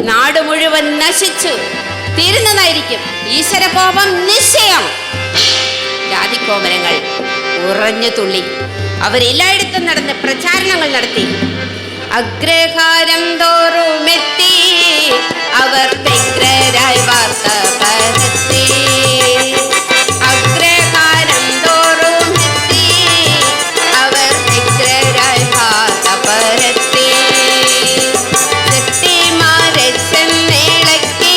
നാട് മുഴുവൻ നശിച്ചു തീരുന്നതായിരിക്കും. ഈശ്വരകോപം നിശ്ചയം. ജാതിക്കോമരങ്ങൾ ഉറഞ്ഞു തുള്ളി. അവരെല്ലായിടത്തും നടന്ന് പ്രചാരണങ്ങൾ നടത്തി. അഗ്രഹാരം തോറുമെത്തി അവർ വ്യഗ്രരായി വാർത്ത പരത്തി. അഗ്രഹാരം തോറുമെത്തി അവർ വ്യഗ്രരായി വാർത്ത പരത്തി. ശക്തിമാരെ ചെന്നിളക്കി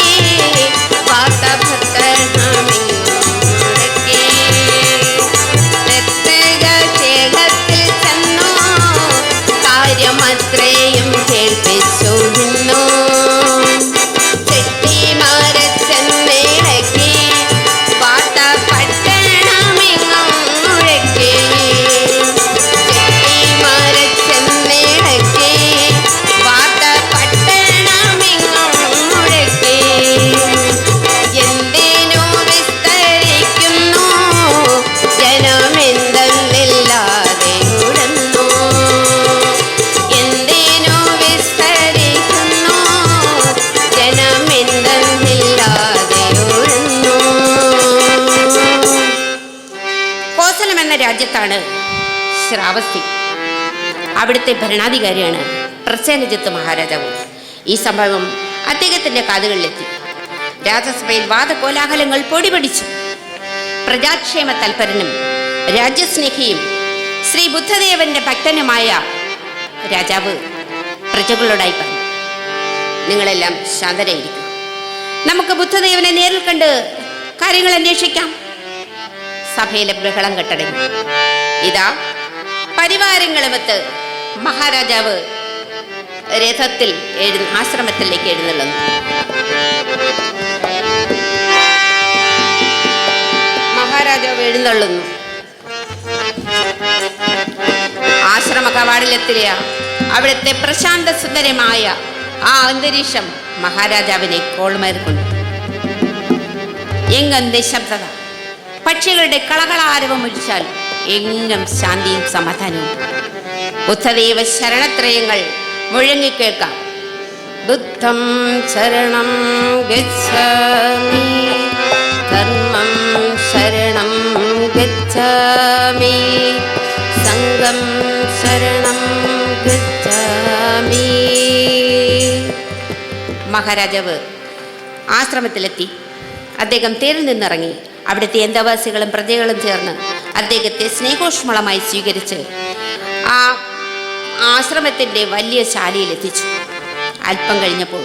വാർത്ത ഭക്തനാമി. ത്രയും കേൾപ്പിച്ചു നിന്നു. ചെട്ടിമാരെ ചെന്നിളക്കി വാർത്ത പട്ടണമെങ്ങും മുഴക്കി. ചെട്ടിമാരെ ചെന്നിളക്കി വാർത്ത പട്ടണമെങ്ങും മുഴക്കി. എന്തിനു വിസ്തരിക്കുന്നു ജനമെന്തെന്നില്ലാതെ ഉടന്നു. കോസലം എന്ന രാജ്യത്താണ് ശ്രാവസ്തി. അവിടുത്തെ ഭരണാധികാരിയാണ് പ്രസേനജിത്ത് മഹാരാജാവ്. ഈ സംഭവം അദ്ദേഹത്തിന്റെ കാതുകളിലെത്തി. രാജസഭയിൽ വാദകോലാഹലങ്ങൾ പൊടിപൊടിച്ചു. പ്രജാക്ഷേമ തൽപരനും രാജ്യസ്നേഹിയും ശ്രീ ബുദ്ധദേവന്റെ ഭക്തനുമായ രാജാവ് പ്രജകളോടായി പറഞ്ഞു, നിങ്ങളെല്ലാം ശാന്തരായിരിക്കും. നമുക്ക് ബുദ്ധദേവനെ നേരിൽ കണ്ട് കാര്യങ്ങൾ അന്വേഷിക്കാം. സഭയിലെ ബഹളം കെട്ടടങ്ങി. ഇതാ പരിവാരങ്ങളുമൊത്ത് മഹാരാജാവ് രഥത്തിൽ ആശ്രമത്തിലേക്ക് എഴുന്നള്ളുന്നു. മഹാരാജാവ് എഴുന്നള്ളുന്നു. ആശ്രമ കവാടിലെത്തിയ അവിടുത്തെ പ്രശാന്ത സുന്ദരമായ ആ അന്തരീക്ഷം മഹാരാജാവിനെ കോൾമേർക്കൊണ്ടു. എങ്ങും നിശബ്ദത. പക്ഷികളുടെ കളകളാരവം ഒഴിച്ചാൽ എങ്ങും ശാന്തിയും സമാധാനവും. ബുദ്ധദേവ ശരണത്രയങ്ങൾ മുഴങ്ങിക്കേൾക്കാം. ബുദ്ധം ശരണം ഗച്ഛാമി, ധർമ്മം ശരണം മഹാരാജാവ് ആശ്രമത്തിലെത്തി. അദ്ദേഹം തേരിൽ നിന്നിറങ്ങി. അവിടുത്തെ അന്തേവാസികളും പ്രജകളും ചേർന്ന് അദ്ദേഹത്തെ സ്നേഹോഷ്മളമായി സ്വീകരിച്ച് ആ ആശ്രമത്തിൻ്റെ വലിയ ശാലയിലെത്തിച്ചു. അല്പം കഴിഞ്ഞപ്പോൾ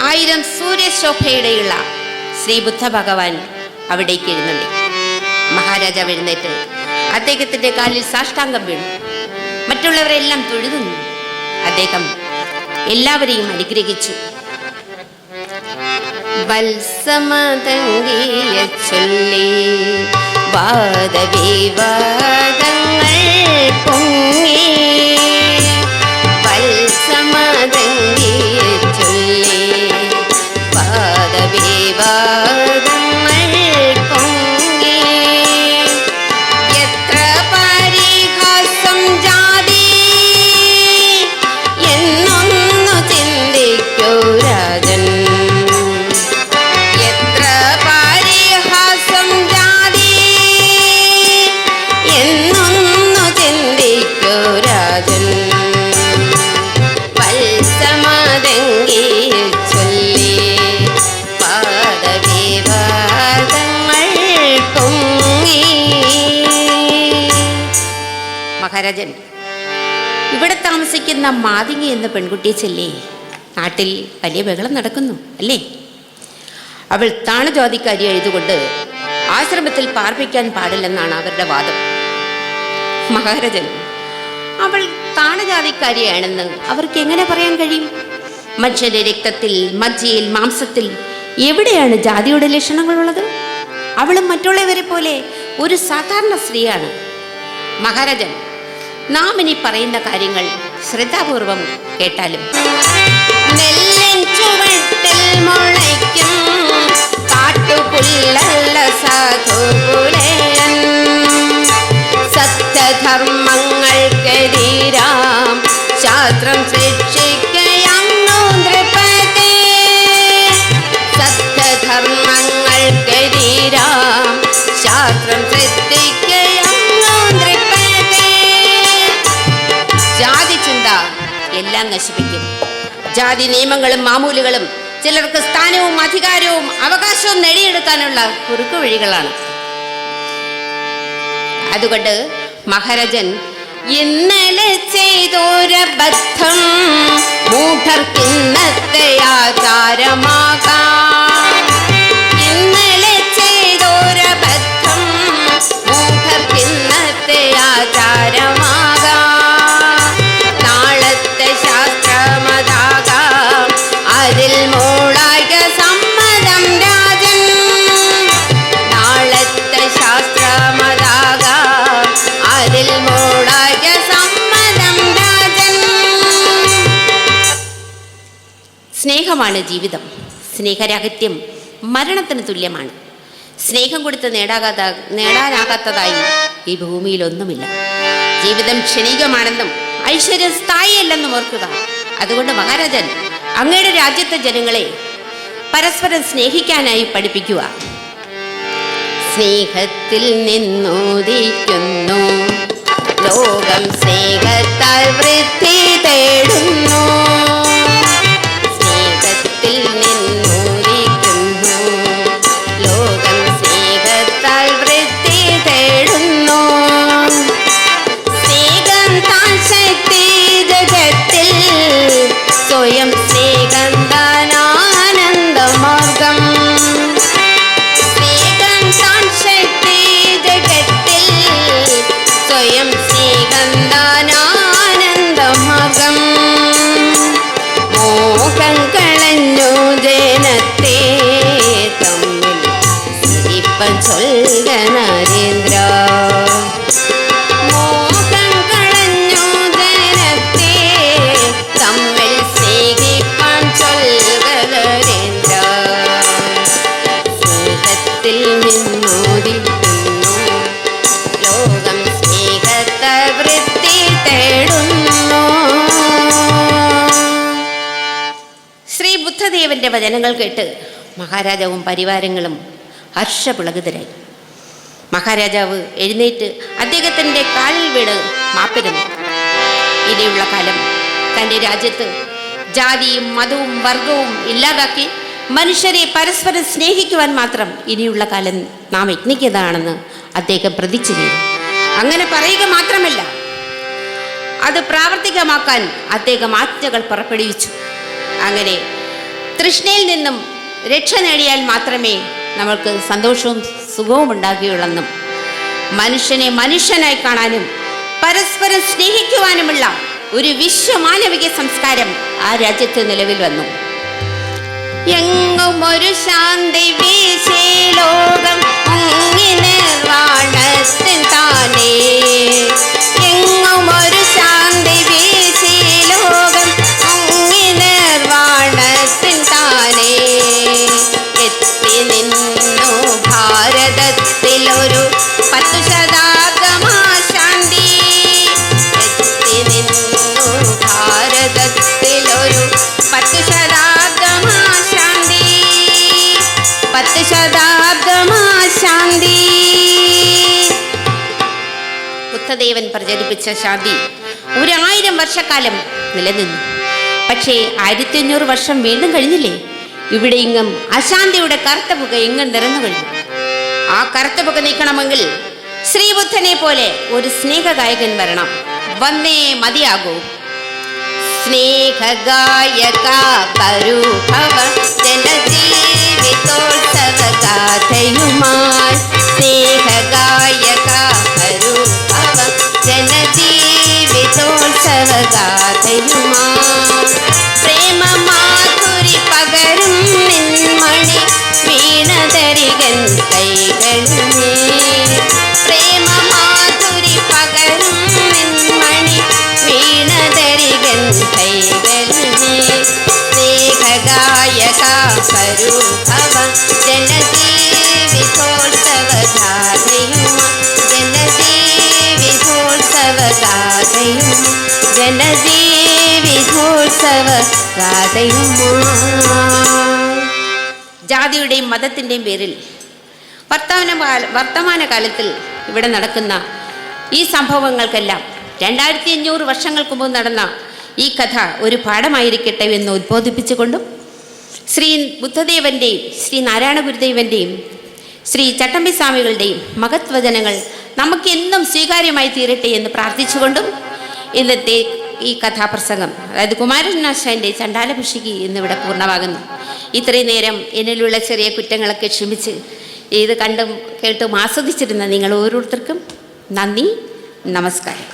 1000 സൂര്യശോഭയുടെയുള്ള ശ്രീ ബുദ്ധ ഭഗവാൻ അവിടേക്ക് എഴുന്നള്ളി. മഹാരാജാവ് എഴുന്നേറ്റ് അദ്ദേഹത്തിൻ്റെ കാലിൽ സാഷ്ടാംഗം വീണു. മറ്റുള്ളവരെല്ലാം തൊഴുതു. അദ്ദേഹം എല്ലാവരെയും അനുഗ്രഹിച്ചു. വത്സമതങ്കിയ ചൊല്ലി വാദവിവാദങ്ങൾ പൊങ്ങി, വത്സമതങ്കിയ ചൊല്ലി വാദവിവാദങ്ങൾ പൊങ്ങി. എത്ര പരിഹാസം ജാതി എന്നൊന്നു ചിന്തിക്കൂ രാജൻ. മഹാരാജൻ, ഇവിടെ താമസിക്കുന്ന മാതിങ്ങ എന്ന പെൺകുട്ടിയെ ചൊല്ലി നാട്ടിൽ വലിയ ബഹളം നടക്കുന്നു അല്ലേ? അവൾ താണജാതിക്കാരി ആയതുകൊണ്ട് ആശ്രമത്തിൽ പാർപ്പിക്കാൻ പാടില്ലെന്നാണ് അവരുടെ വാദം. മഹാരാജൻ, അവൾ താണജാതിക്കാരിയാണെന്ന് അവർക്ക് എങ്ങനെ പറയാൻ കഴിയും? മനുഷ്യന്റെ രക്തത്തിൽ, മജ്ജയിൽ, മാംസത്തിൽ എവിടെയാണ് ജാതിയുടെ ലക്ഷണങ്ങളുള്ളത്? അവളും മറ്റുള്ളവരെ പോലെ ഒരു സാധാരണ സ്ത്രീയാണ്. മഹാരാജൻ, നാം ഇനി പറയുന്ന കാര്യങ്ങൾ ശ്രദ്ധാപൂർവം കേട്ടാലും. നെല്ലിൻ ചുവട്ടിൽ മുളയ്ക്കും കാട്ടുപുല്ലല്ല സാധുകുലയൻ, സത്യധർമ്മങ്ങൾക്കെതിരാം ശാസ്ത്രം ശിക്ഷിക്കയങ്ങു നൃപതി, സത്യധർമ്മങ്ങൾക്കെതിരാം ശാസ്ത്രം ശ്രദ്ധിക്കയങ്ങു നൃപതി. ജാതി ചിന്ത എല്ലാം നശിപ്പിക്കും. ജാതി നിയമങ്ങളും മാമൂലുകളും ചിലർക്ക് സ്ഥാനവും അധികാരവും അവകാശവും നേടിയെടുക്കാനുള്ള കുറുക്കു വഴികളാണ്. അതുകൊണ്ട് മഹാരാജൻ, ഇന്നലെ ചെയ്തോരബദ്ധം മൂഢർക്കിന്നത്തെ ആചാരമാകാം. ഇന്നലെ ചെയ്തോരബദ്ധം മൂഢർക്കിന്നത്തെ ആചാരമാകാം. നാളത്തെ ശാസ്ത്രമതാകാം അതിൽ മൂളായ സമ്മതം രാജൻ. നാളത്തെ ശാസ്ത്രമതാകാം അതിൽ മൂളായ സമ്മതം രാജൻ. സ്നേഹമാണ് ജീവിതം. സ്നേഹരാഹിത്യം മരണത്തിന് തുല്യമാണ്. സ്നേഹം കൊടുത്ത് നേടാനാകാത്തതായി ഈ ഭൂമിയിലൊന്നുമില്ല. ജീവിതം ക്ഷണികമാണെന്നും ഐശ്വര്യം സ്ഥായിയല്ലെന്നും ഓർക്കുക. അതുകൊണ്ട് മഹാരാജൻ, അങ്ങയുടെ രാജ്യത്തെ ജനങ്ങളെ പരസ്പരം സ്നേഹിക്കാനായി പഠിപ്പിക്കുക. സ്നേഹത്തിൽ നിന്നുദിക്കുന്നു ലോകം, സ്നേഹത്താൽ വൃദ്ധി തേടുന്നു. സ്നേഹത്തിൽ നിന്നുദിക്കുന്നു ലോകം, സ്നേഹത്താൽ വൃദ്ധി തേടുന്നു. സ്നേഹം താൻ ശക്തി ജഗത്തിൽ, സ്വയം സ്നേഹം താൻ ആനന്ദമാർഗം. സ്നേഹം താൻ ശക്തി ജഗത്തിൽ, സ്വയം സ്നേഹം താൻ ആനന്ദമാർഗം. മോഹം കളഞ്ഞു ജനത്തെ തമ്മിൽ സിരിപ്പൻ ചൊൽക നരേന്ദ്ര. മോഹം കളഞ്ഞു ജനത്തെ തമ്മിൽ സ്നേഹിപ്പാൻ ചൊൽക നരേന്ദ്ര. സ്നേഹത്തിൽ നിന്നോദിക്കുന്നു ലോകം, സ്നേഹത്തെ വൃത്തി തേടുന്നു. ശ്രീ ബുദ്ധദേവന്റെ വചനങ്ങൾ കേട്ട് മഹാരാജാവും പരിവാരങ്ങളും ഹർഷപുളകിതരായി. മഹാരാജാവ് എഴുന്നേറ്റ് അദ്ദേഹത്തിൻ്റെ കാലിൽ വീണ് മാപ്പിരുന്നു. ഇനിയുള്ള കാലം തൻ്റെ രാജ്യത്ത് ജാതിയും മതവും വർഗവും ഇല്ലാതാക്കി മനുഷ്യരെ പരസ്പരം സ്നേഹിക്കുവാൻ മാത്രം ഇനിയുള്ള കാലം നാം യത്നിക്കുന്നതാണെന്ന് അദ്ദേഹം പ്രതിജ്ഞ ചെയ്തു. അങ്ങനെ പറയുക മാത്രമല്ല, അത് പ്രാവർത്തികമാക്കാൻ അദ്ദേഹം ആജ്ഞകൾ പുറപ്പെടുവിച്ചു. അങ്ങനെ തൃഷ്ണയിൽ നിന്നും രക്ഷ നേടിയാൽ മാത്രമേ നമ്മൾക്ക് സന്തോഷവും സുഖവും ഉണ്ടാകുകയുള്ളെന്നും മനുഷ്യനെ മനുഷ്യനായി കാണാനും പരസ്പരം സ്നേഹിക്കുവാനുമുള്ള ഒരു വിശ്വമാനവിക സംസ്കാരം ആ രാജ്യത്ത് നിലവിൽ വന്നു. എങ്ങും ഒരു ശാന്തി വീശി ലോകം മുങ്ങി നിർവാണത്തിൻ താനേ. എങ്ങും ഒരു ശാന്തി വീശി ലോകം മുങ്ങി നിർവാണത്തിൻ താനേ. എത്തി നിന്നു ഭാരതത്തിൽ ഒരു 10 ശതാബ്ദമാ ശാന്തി. എത്തി നിന്നു ഭാരതത്തിൽ ഒരു 10 ശതാബ്ദമാ ശാന്തി. 10 ശതാബ്ദമാ ശാന്തി. ബുദ്ധദേവൻ പ്രചരിപ്പിച്ച ശാന്തി 1000 വർഷക്കാലം നിലനിന്നു. പക്ഷേ 1500 വർഷം വീണ്ടും കഴിഞ്ഞില്ലേ? ഇവിടെ ഇങ്ങും അശാന്തിയുടെ കറുത്ത പുക ഇങ്ങും നിറഞ്ഞു കഴിഞ്ഞു. ആ കറുത്ത പുക നീക്കണമെങ്കിൽ ശ്രീബുദ്ധനെ പോലെ ഒരു സ്നേഹഗായകൻ വരണം. വന്നേ മതിയാകൂ. സ്നേഹഗായക പരുഭവ ജനജീവിതോത്സവ ഗാഥയുമായി. സ്നേഹഗായക പരുഭവ ജനജീവിതോത്സവ ഗാഥയുമായി. പ്രേമമാധുരി പകരും നിൻമണി വീണതരികൻ കൈകളിലേ. പ്രേമമാധുരി പകരും നിൻമണി വീണതരികൻ കൈകളിലേ. സ്നേഹഗായക പരുഭവ ജനജീവിതോത്സവ ഗാഥയുമായി. ജനജീവിതോത്സവ ഗാഥയുമായി. ജനജീവിതോത്സവ ഗാഥയുമായി. ജാതിയുടെയും മതത്തിൻ്റെയും പേരിൽ വർത്തമാനകാലത്തിൽ ഇവിടെ നടക്കുന്ന ഈ സംഭവങ്ങൾക്കെല്ലാം 2500 വർഷങ്ങൾക്ക് മുമ്പ് നടന്ന ഈ കഥ ഒരു പാഠമായിരിക്കട്ടെ എന്ന് ഉദ്ബോധിപ്പിച്ചുകൊണ്ടും ശ്രീ ബുദ്ധദേവൻ്റെയും ശ്രീ നാരായണ ഗുരുദേവൻ്റെയും ശ്രീ ചട്ടമ്പി സ്വാമികളുടെയും മഹത്വചനങ്ങൾ നമുക്കെന്നും സ്വീകാര്യമായി തീരട്ടെ എന്ന് പ്രാർത്ഥിച്ചുകൊണ്ടും ഇന്നത്തെ ഈ കഥാപ്രസംഗം, അതായത് കുമാരനാശാൻ്റെ ചണ്ടാലഭിഷേകി എന്നിവിടെ പൂർണ്ണമാകുന്നു. ഇത്രയും നേരം എന്നിലുള്ള ചെറിയ കുറ്റങ്ങളൊക്കെ ക്ഷമിച്ച് ഇത് കണ്ടും കേട്ടും ആസ്വദിച്ചിരുന്ന നിങ്ങൾ ഓരോരുത്തർക്കും നന്ദി, നമസ്കാരം.